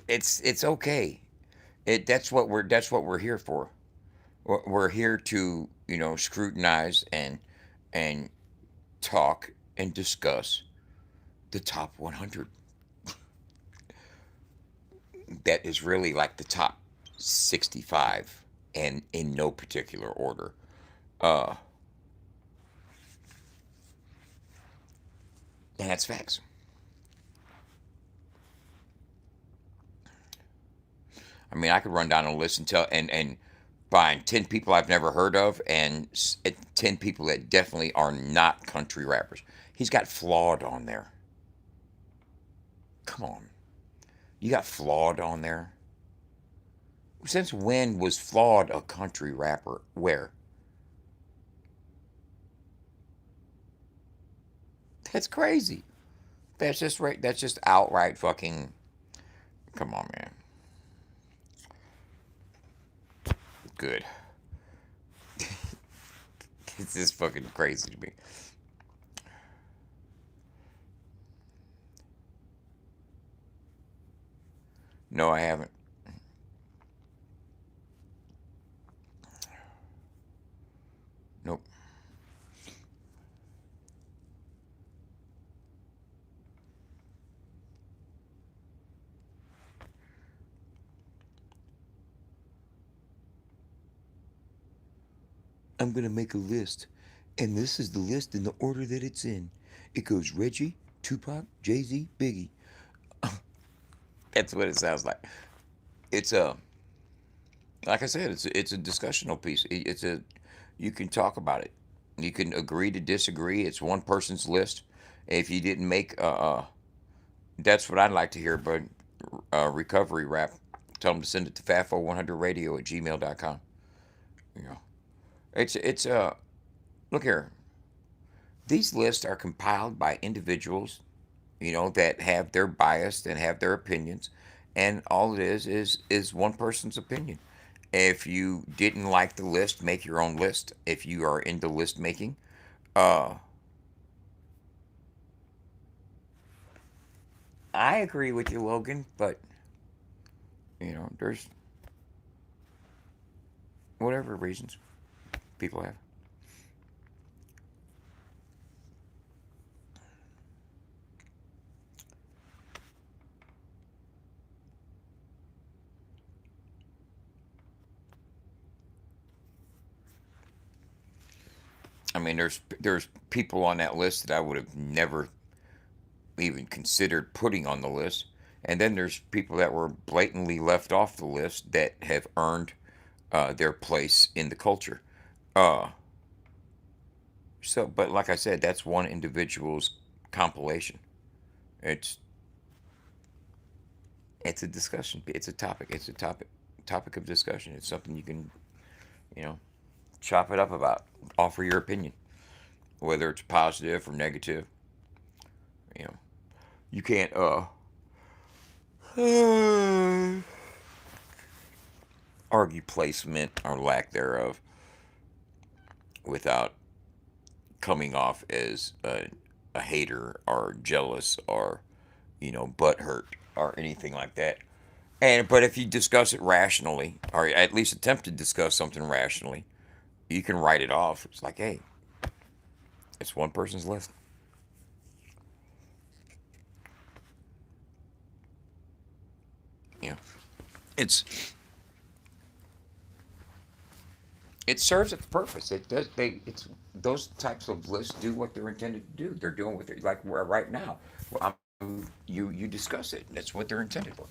It's okay. That's what we're here for. We're here to scrutinize and talk and discuss the top 100. That is really like the top 65, and in no particular order. Uh, and that's facts. I mean, I could run down a list and tell and find 10 people I've never heard of, and 10 people that definitely are not country rappers. He's got flawed on there. Come on, you got flawed on there. Since when was flawed a country rapper? Where? That's crazy. That's just right. That's just outright fucking. Come on, man. Good. It's just fucking crazy to me. No, I haven't. Nope. I'm gonna make a list, and this is the list in the order that it's in. It goes Reggie, Tupac, Jay Z, Biggie. That's what it sounds like. It's a like I said, it's a discussional piece. It's a you can talk about it. You can agree to disagree. It's one person's list. If you didn't make that's what I'd like to hear. But recovery rap, tell them to send it to fafo100radio at gmail.com. You know, it's look here. These lists are compiled by individuals, that have their bias and have their opinions, and all it is one person's opinion. If you didn't like the list, make your own list. If you are into list making, uh, I agree with you, Logan. But there's whatever reasons people have. I mean, there's people on that list that I would have never even considered putting on the list, and then there's people that were blatantly left off the list that have earned their place in the culture. Uh, but like I said, that's one individual's compilation. It's it's a discussion. It's a topic. It's a topic of discussion. It's something you can you know chop it up about. Offer your opinion, whether it's positive or negative. You know, you can't argue placement or lack thereof without coming off as a hater or jealous or butthurt or anything like that. And but if you discuss it rationally, or at least attempt to discuss something rationally, you can write it off. It's like, hey, it's one person's list. You know, it's it serves its purpose. It does. It's those types of lists do what they're intended to do. They're doing what they're like right now. Well, you discuss it. That's what they're intended for.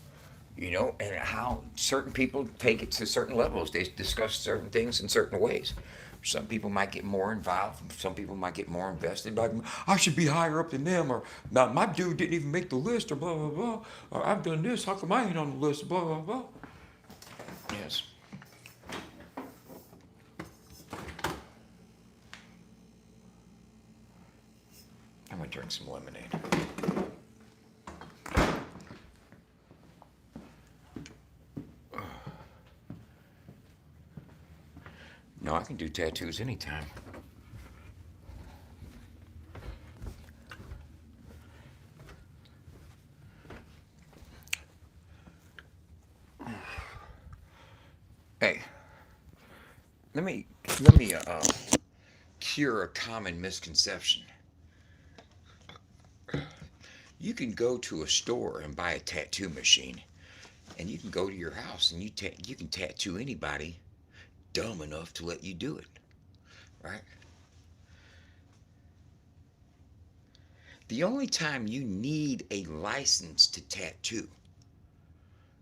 And how certain people take it to certain levels. They discuss certain things in certain ways. Some people might get more involved. Some people might get more invested. Like, I should be higher up than them, or now my dude didn't even make the list, or blah blah blah. Or I've done this. How come I ain't on the list? Blah blah blah. Yes. drink some lemonade. No, I can do tattoos anytime. Hey, let me let me cure a common misconception. You can go to a store and buy a tattoo machine, and you can go to your house and you can tattoo anybody dumb enough to let you do it, right? The only time you need a license to tattoo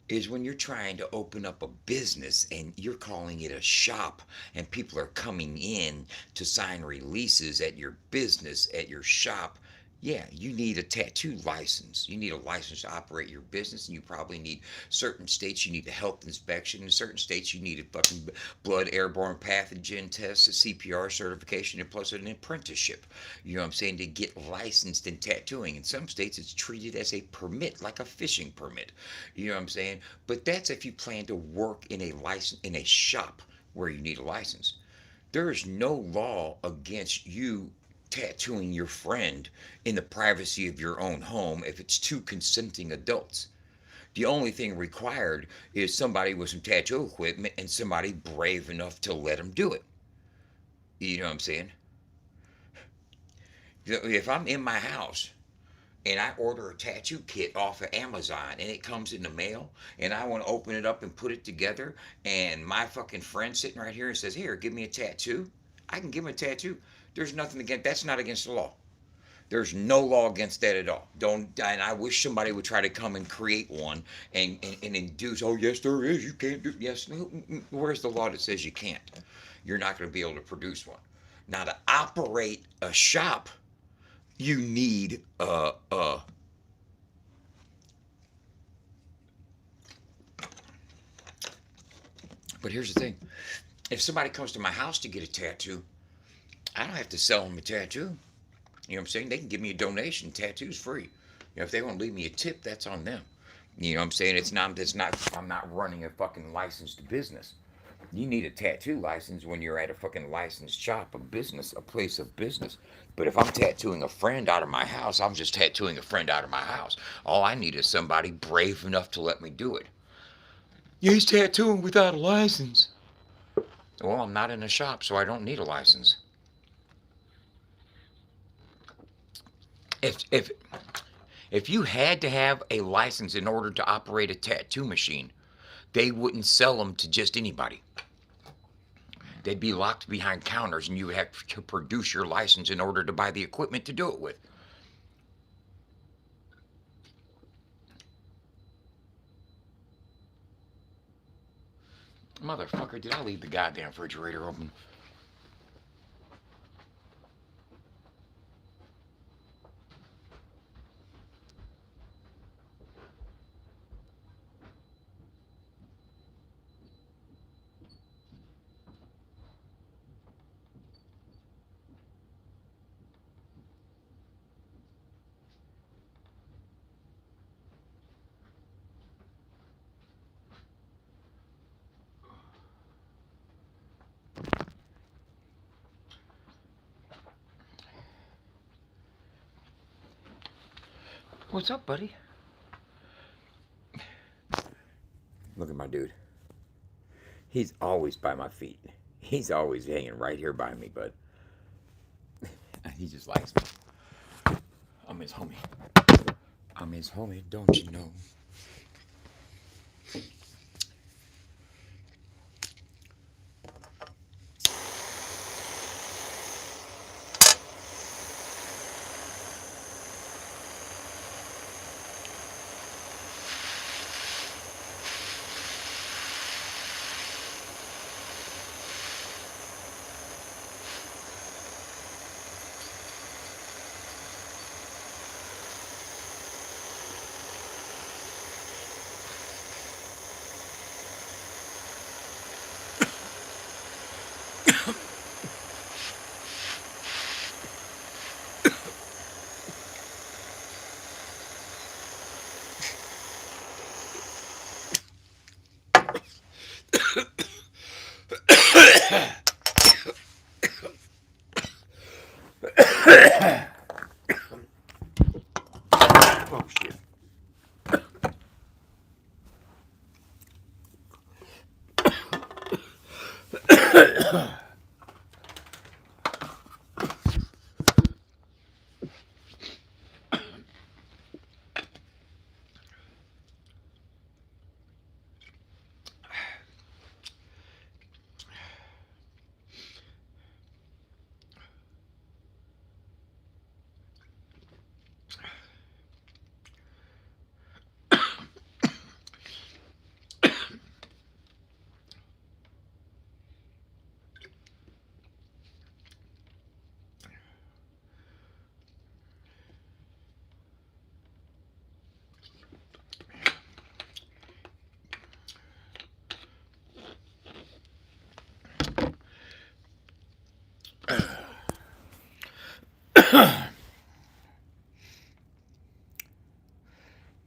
is when you're trying to open up a business and you're calling it a shop and people are coming in to sign releases at your business, at your shop. Yeah, you need a tattoo license. You need a license to operate your business, and you probably need certain states. You need a health inspection. In certain states, you need a fucking blood airborne pathogen test, a CPR certification, and plus an apprenticeship. You know what I'm saying? To get licensed in tattooing. In some states, it's treated as a permit, like a fishing permit. You know what I'm saying? But that's if you plan to work in a license in a shop where you need a license. There is no law against you tattooing your friend in the privacy of your own home if it's two consenting adults. The only thing required is somebody with some tattoo equipment and somebody brave enough to let them do it. You know what I'm saying? If I'm in my house and I order a tattoo kit off of Amazon and it comes in the mail and I want to open it up and put it together, and my fucking friend sitting right here and says, "Here, give me a tattoo," I can give him a tattoo. There's nothing against that's not against the law. There's no law against that at all. Don't, and I wish somebody would try to come and create one and induce, oh, yes, there is. You can't do, yes. Where's the law that says you can't? You're not going to be able to produce one. Now, to operate a shop, you need but here's the thing. If somebody comes to my house to get a tattoo, I don't have to sell them a tattoo. You know what I'm saying? They can give me a donation. Tattoo's free. You know, if they want to leave me a tip, that's on them. You know what I'm saying? I'm not running a fucking licensed business. You need a tattoo license when you're at a fucking licensed shop, a business, a place of business. But if I'm tattooing a friend out of my house, I'm just tattooing a friend out of my house. All I need is somebody brave enough to let me do it. Yeah, he's tattooing without a license. Well, I'm not in a shop, so I don't need a license. If if you had to have a license in order to operate a tattoo machine, they wouldn't sell them to just anybody. They'd be locked behind counters, and you would have to produce your license in order to buy the equipment to do it with. Motherfucker, did I leave the goddamn refrigerator open? What's up, buddy? Look at my dude. He's always by my feet. He's always hanging right here by me, bud. He just likes me. I'm his homie. I'm his homie, don't you know?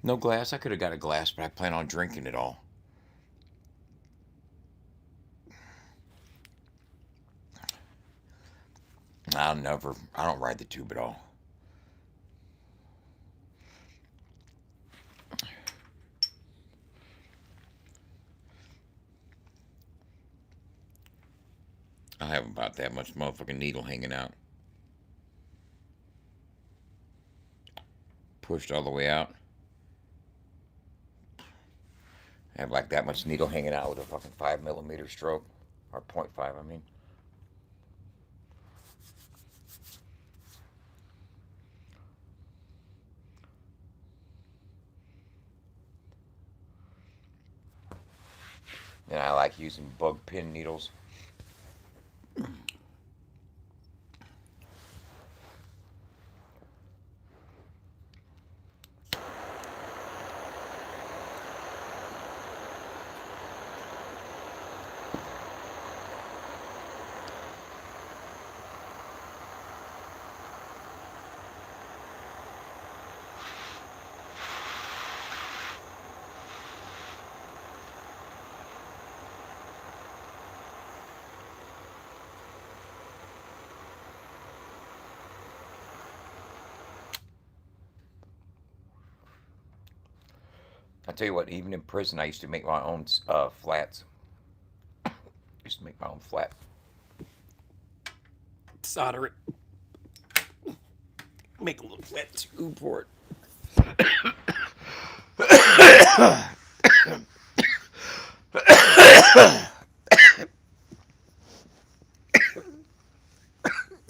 No glass. I could have got a glass, but I plan on drinking it all. I don't ride the tube at all. I have about that much motherfucking needle hanging out. Pushed all the way out. I have like that much needle hanging out with a fucking 5 millimeter stroke. Or .5, I mean. And I like using bug pin needles. I tell you what, even in prison, I used to make my own flats. Used to make my own flat. Solder it. Make a little flat tube for it.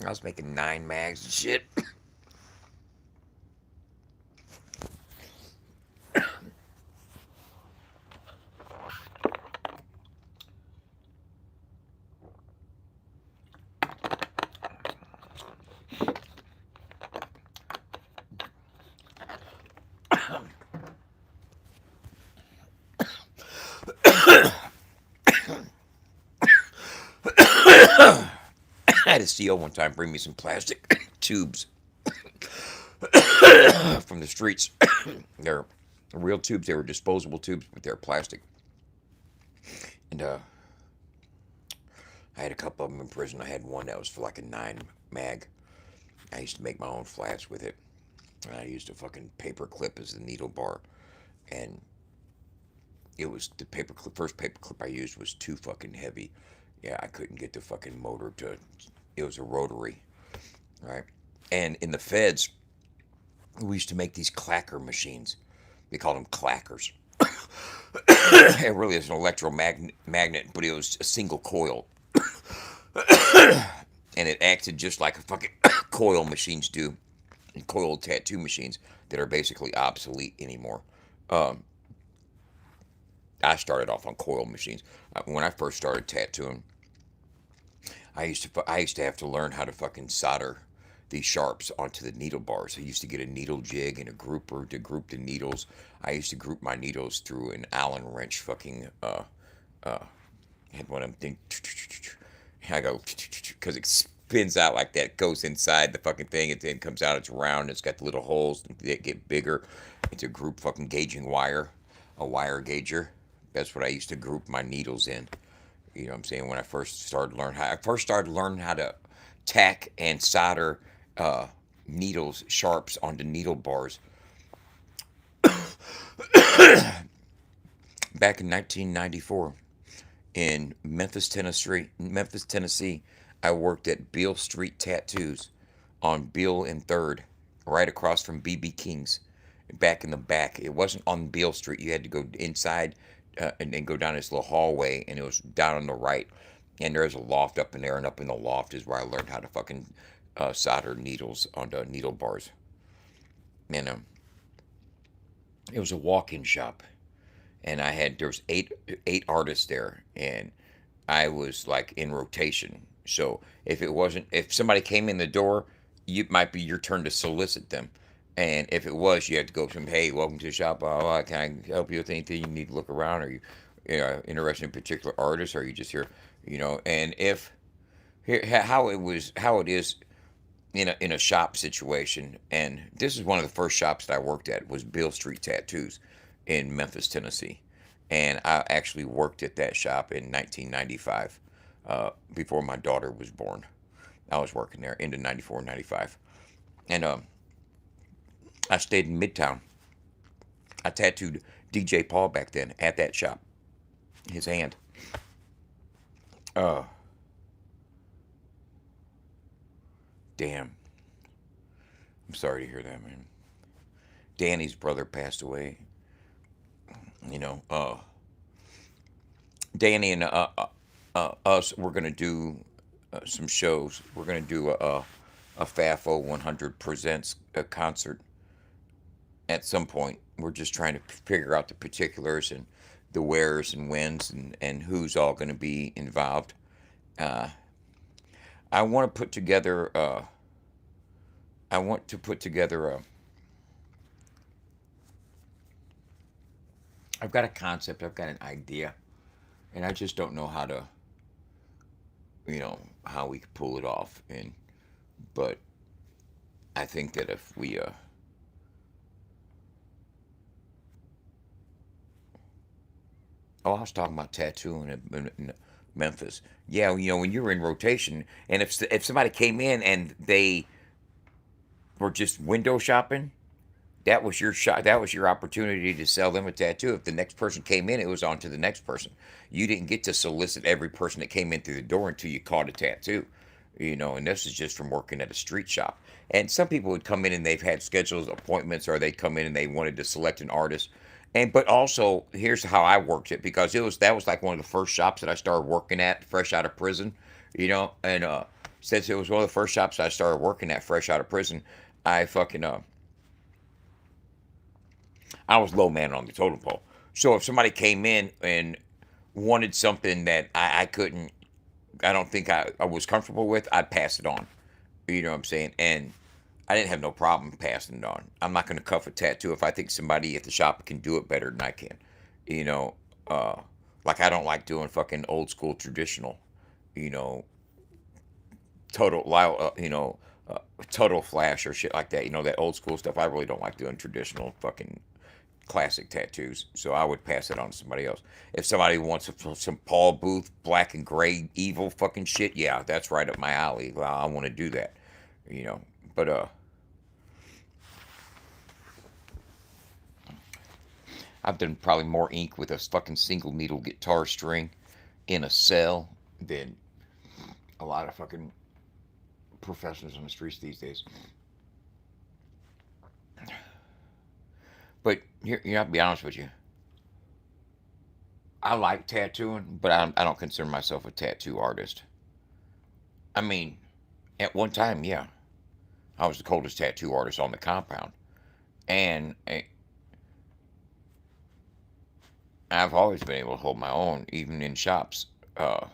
I was making 9 mags and shit. I had a CO one time bring me some plastic tubes from the streets. They're real tubes. They were disposable tubes, but they're plastic. And I had a couple of them in prison. I had one that was for like a 9 mag. I used to make my own flats with it. And I used a fucking paper clip as the needle bar. And it was the paper clip. First paper clip I used was too fucking heavy. Yeah, I couldn't get the fucking motor to. It was a rotary, right? And in the feds, we used to make these clacker machines. They called them clackers. It really is an electromagnet, but it was a single coil. And it acted just like a fucking coil machines do. And coil tattoo machines that are basically obsolete anymore. Um, I started off on coil machines. When I first started tattooing, I used to have to learn how to fucking solder these sharps onto the needle bars. I used to get a needle jig and a grouper to group the needles. I used to group my needles through an Allen wrench fucking had one of them things. I go because it spins out like that, goes inside the fucking thing, and then comes out. It's round. It's got the little holes that get bigger. It's a group fucking gauging wire, a wire gauger. That's what I used to group my needles in. You know what I'm saying? When I first started learning how to tack and solder needles, sharps onto needle bars. Back in 1994, in Memphis, Tennessee. I worked at Beale Street Tattoos on Beale and Third, right across from BB King's, back in the back. It wasn't on Beale Street. You had to go inside and then go down this little hallway, and it was down on the right. And there's a loft up in there, and up in the loft is where I learned how to fucking solder needles onto needle bars. And it was a walk-in shop, and there was eight artists there, and I was like in rotation. So if somebody came in the door, it might be your turn to solicit them. And if it was, you had to go from, hey, welcome to the shop. Can I help you with anything? You need to look around. Are you interested in a particular artist? Or are you just here? And if here how it is in a shop situation. And this is one of the first shops that I worked at was Bill Street Tattoos in Memphis, Tennessee. And I actually worked at that shop in 1995, before my daughter was born. I was working there into 94, 95. And I stayed in Midtown. I tattooed DJ Paul back then at that shop, his hand. Uh, Damn. I'm sorry to hear that, man. Danny's brother passed away. You know, Danny and us, we're gonna do some shows. We're gonna do a FAFO 100 presents a concert at some point. We're just trying to figure out the particulars and the wheres and whens and who's all going to be involved. Uh, I want to put together. I want to put together a. I've got a concept. I've got an idea, and I just don't know how to. How we could pull it off. But I think that if we. Oh, I was talking about tattooing in Memphis. Yeah, when you're in rotation, and if somebody came in and they were just window shopping, that was your shot. That was your opportunity to sell them a tattoo. If the next person came in, it was on to the next person. You didn't get to solicit every person that came in through the door until you caught a tattoo. And this is just from working at a street shop. And some people would come in and they've had scheduled appointments, or they'd come in and they wanted to select an artist. But also, here's how I worked it, because that was like one of the first shops that I started working at fresh out of prison. And since it was one of the first shops I started working at fresh out of prison, I fucking I was low man on the totem pole. So if somebody came in and wanted something that I couldn't, I don't think I was comfortable with, I'd pass it on. You know what I'm saying? And I didn't have no problem passing it on. I'm not going to cuff a tattoo if I think somebody at the shop can do it better than I can. You know, uh, like I don't like doing fucking old school traditional, you know, total, total flash or shit like that. That old school stuff. I really don't like doing traditional fucking classic tattoos. So I would pass it on to somebody else. If somebody wants some Paul Booth black and gray evil fucking shit, yeah, that's right up my alley. Well, I want to do that. You know, but I've done probably more ink with a fucking single needle guitar string in a cell than a lot of fucking professionals on the streets these days. But I'll be honest with you. I like tattooing, but I don't consider myself a tattoo artist. I mean, at one time, yeah, I was the coldest tattoo artist on the compound, and I've always been able to hold my own, even in shops. But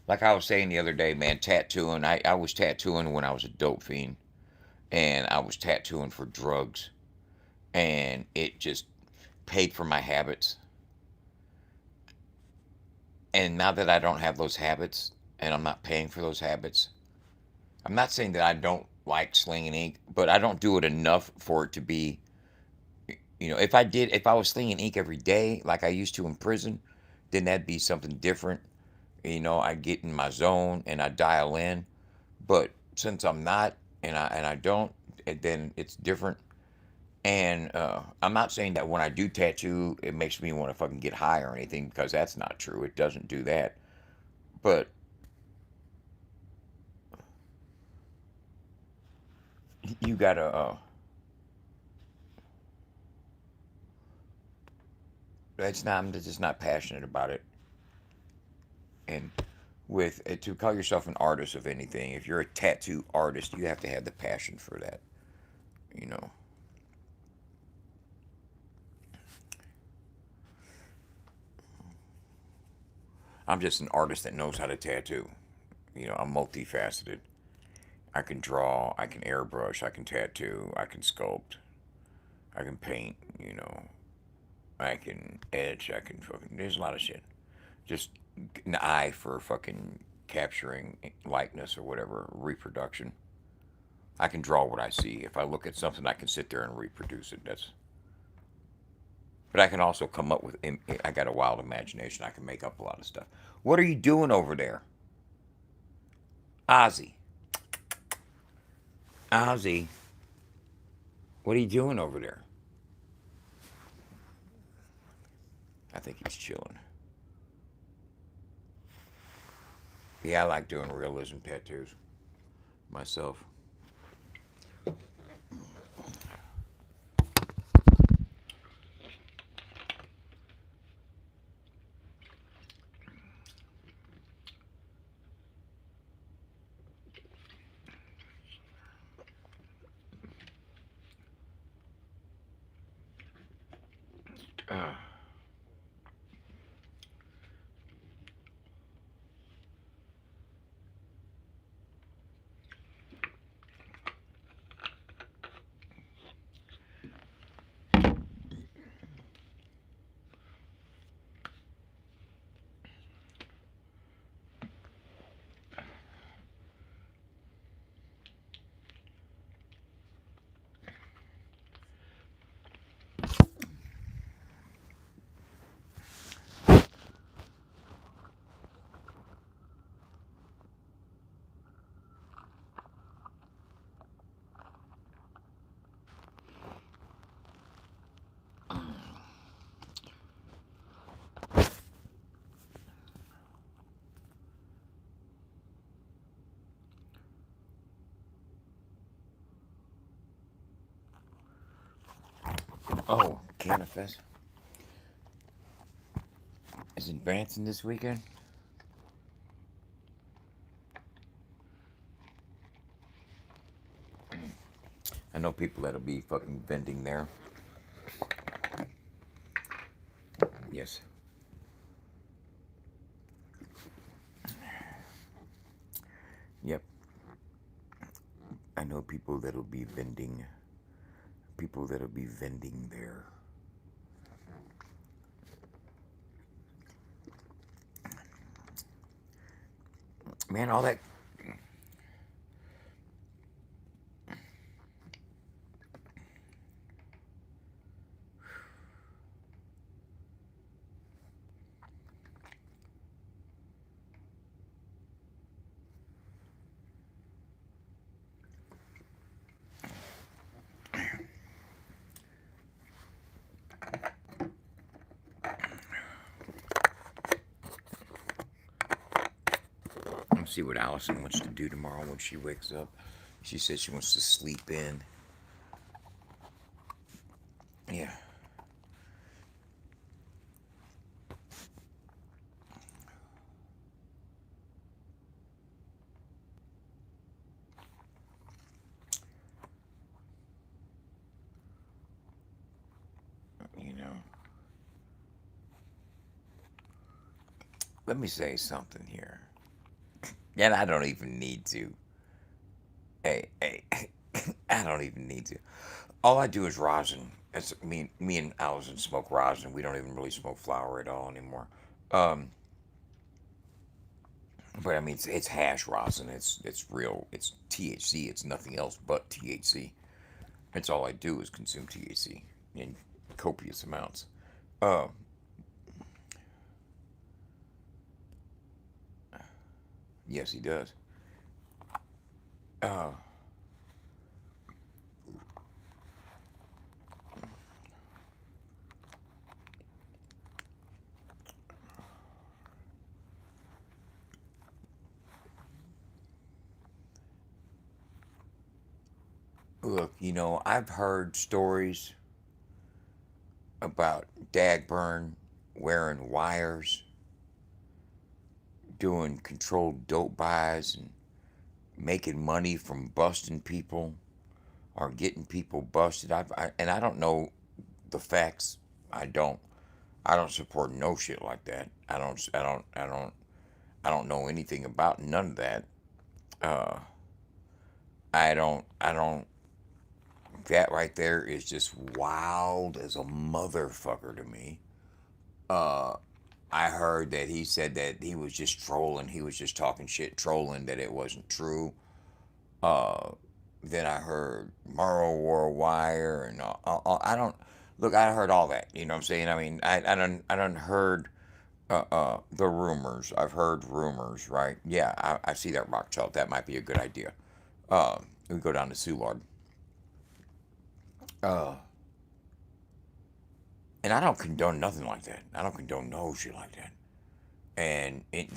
like I was saying the other day, man, tattooing. I was tattooing when I was a dope fiend, and I was tattooing for drugs, and it just paid for my habits. And now that I don't have those habits, and I'm not paying for those habits, I'm not saying that I don't like slinging ink, but I don't do it enough for it to be. If I was slinging ink every day like I used to in prison, then that'd be something different. I get in my zone and I dial in. But since I'm not, and I don't, then it's different. And I'm not saying that when I do tattoo, it makes me want to fucking get high or anything, because that's not true. It doesn't do that. But you gotta. That's not. I'm just not passionate about it. And with to call yourself an artist of anything, if you're a tattoo artist, you have to have the passion for that. You know. I'm just an artist that knows how to tattoo. I'm multifaceted. I can draw, I can airbrush, I can tattoo, I can sculpt, I can paint, I can etch, I can fucking, there's a lot of shit. Just an eye for fucking capturing likeness or whatever, reproduction. I can draw what I see. If I look at something, I can sit there and reproduce it. But I can also come up with, I got a wild imagination. I can make up a lot of stuff. What are you doing over there? Ozzy. Ozzy, what are you doing over there? I think he's chilling. Yeah, I like doing realism tattoos myself. Uh, oh, Canifest is advancing this weekend. I know people that'll be fucking vending there. Yes. Yep. I know people that'll be vending. People that'll be vending there. Man, all that. Let's see what Allison wants to do tomorrow when she wakes up. She says she wants to sleep in. Yeah. You know. Let me say something here. And I don't even need to. Hey, I don't even need to. All I do is rosin. It's me and Allison smoke rosin. We don't even really smoke flower at all anymore. Um, but I mean, it's hash rosin. It's real. It's THC. It's nothing else but THC. That's all I do is consume THC in copious amounts. Uh, yes, he does. Uh, Look, I've heard stories about Dagburn wearing wires, doing controlled dope buys, and making money from busting people or getting people busted. And I don't know the facts. I don't. I don't support no shit like that. I don't. I don't. I don't. I don't know anything about none of that. Uh, I don't. I don't. That right there is just wild as a motherfucker to me. Uh, I heard that he said that he was just trolling. He was just talking shit, trolling that it wasn't true. Uh, then I heard Morrow wore a wire, and I don't look. I heard all that. You know what I'm saying? I mean, I don't heard the rumors. I've heard rumors, right? Yeah, I see that rock chalk. That might be a good idea. We go down to Soulard. Uh, and I don't condone nothing like that. I don't condone no shit like that. And it,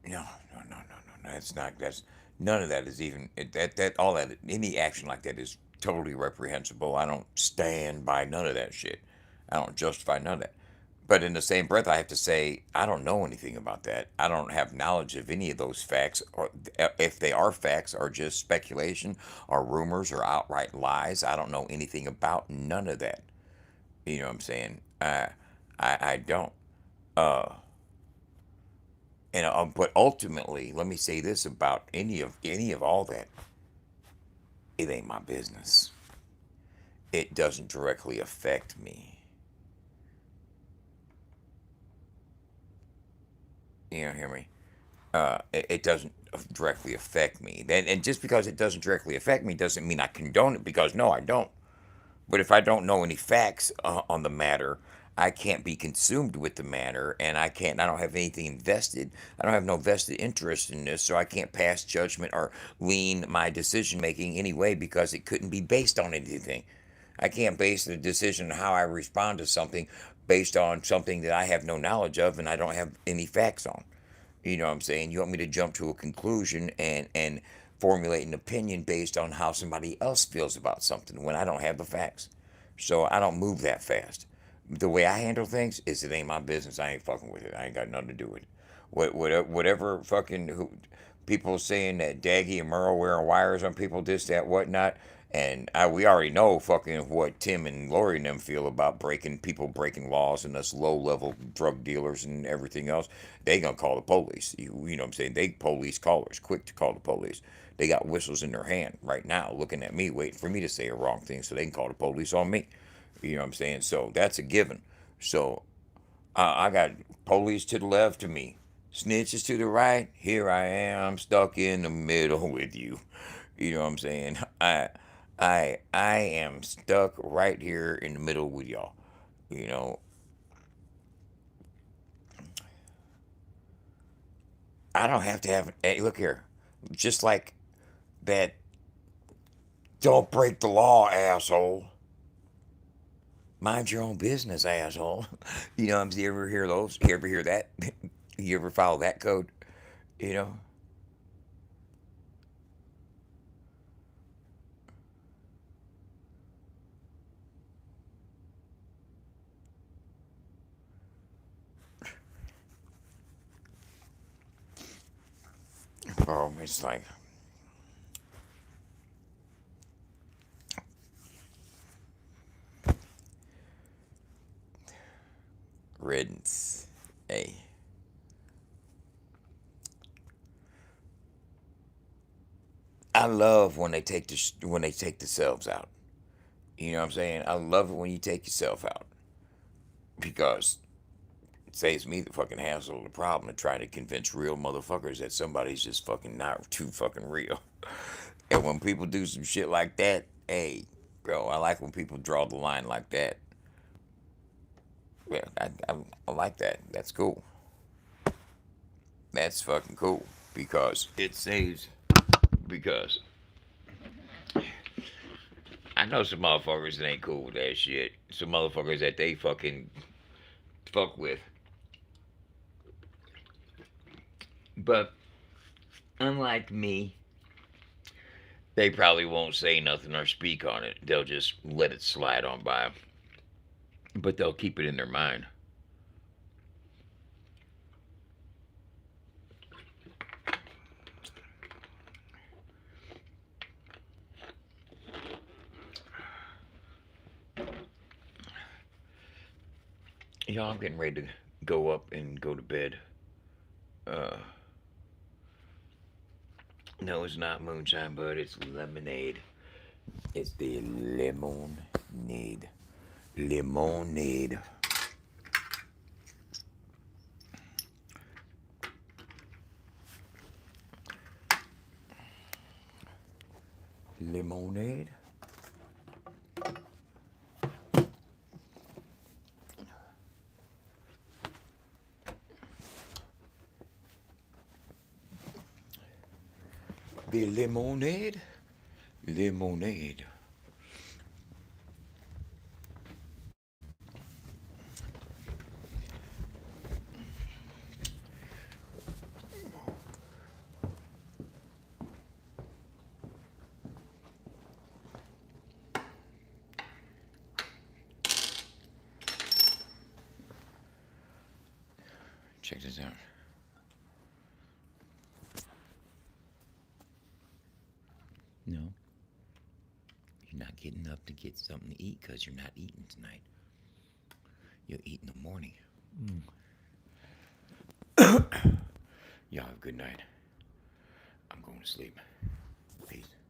no, no, no, no, no, no. That's not. That's none of that is even that all that any action like that is totally reprehensible. I don't stand by none of that shit. I don't justify none of that. But in the same breath, I have to say I don't know anything about that. I don't have knowledge of any of those facts, or if they are facts, or just speculation, or rumors, or outright lies. I don't know anything about none of that. You know what I'm saying? I don't. Uh, but ultimately, let me say this about any of all that. It ain't my business. It doesn't directly affect me. You know, hear me? It doesn't directly affect me. And just because it doesn't directly affect me doesn't mean I condone it. Because no, I don't. But if I don't know any facts on the matter, I can't be consumed with the matter, and I can't. I don't have anything invested. I don't have no vested interest in this, so I can't pass judgment or lean my decision making anyway because it couldn't be based on anything. I can't base the decision on how I respond to something based on something that I have no knowledge of and I don't have any facts on. You know what I'm saying? You want me to jump to a conclusion and formulate an opinion based on how somebody else feels about something when I don't have the facts. So I don't move that fast. The way I handle things is it ain't my business. I ain't fucking with it. I ain't got nothing to do with it. Whatever fucking people saying that Daggy and Merle wearing wires on people, this, that, whatnot. And we already know fucking what Tim and Lori and them feel about people breaking laws and us low level drug dealers and everything else. They gonna call the police. You know what I'm saying? They police callers, quick to call the police. They got whistles in their hand right now, looking at me, waiting for me to say a wrong thing so they can call the police on me. You know what I'm saying? So that's a given. So I got police to the left of me, snitches to the right. Here I am, stuck in the middle with you. You know what I'm saying? I am stuck right here in the middle with y'all. You know, I don't have to have. Hey, look here, just like that. Don't break the law, asshole. Mind your own business, asshole. You know, you ever hear those? You ever hear that? You ever follow that code? You know. Oh, it's like riddance. Hey, I love when they take themselves out. You know what I'm saying? I love it when you take yourself out because it saves me the fucking hassle of the problem of trying to convince real motherfuckers that somebody's just fucking not too fucking real. And when people do some shit like that, hey, bro, I like when people draw the line like that. Yeah, I like that. That's cool. That's fucking cool because it saves. Because I know some motherfuckers that ain't cool with that shit. Some motherfuckers that they fucking fuck with. But unlike me, They probably won't say nothing or speak on it. They'll just let it slide on by. But they'll keep it in their mind. Y'all, I'm getting ready to go up and go to bed. Uh, no, it's not moonshine, but it's lemonade. It's the lemonade. Lemonade. Lemonade. The lemonade. Lemonade. Check this out. No, you're not getting up to get something to eat because you're not eating tonight. You'll eat in the morning. Y'all have a good night. I'm going to sleep. Peace.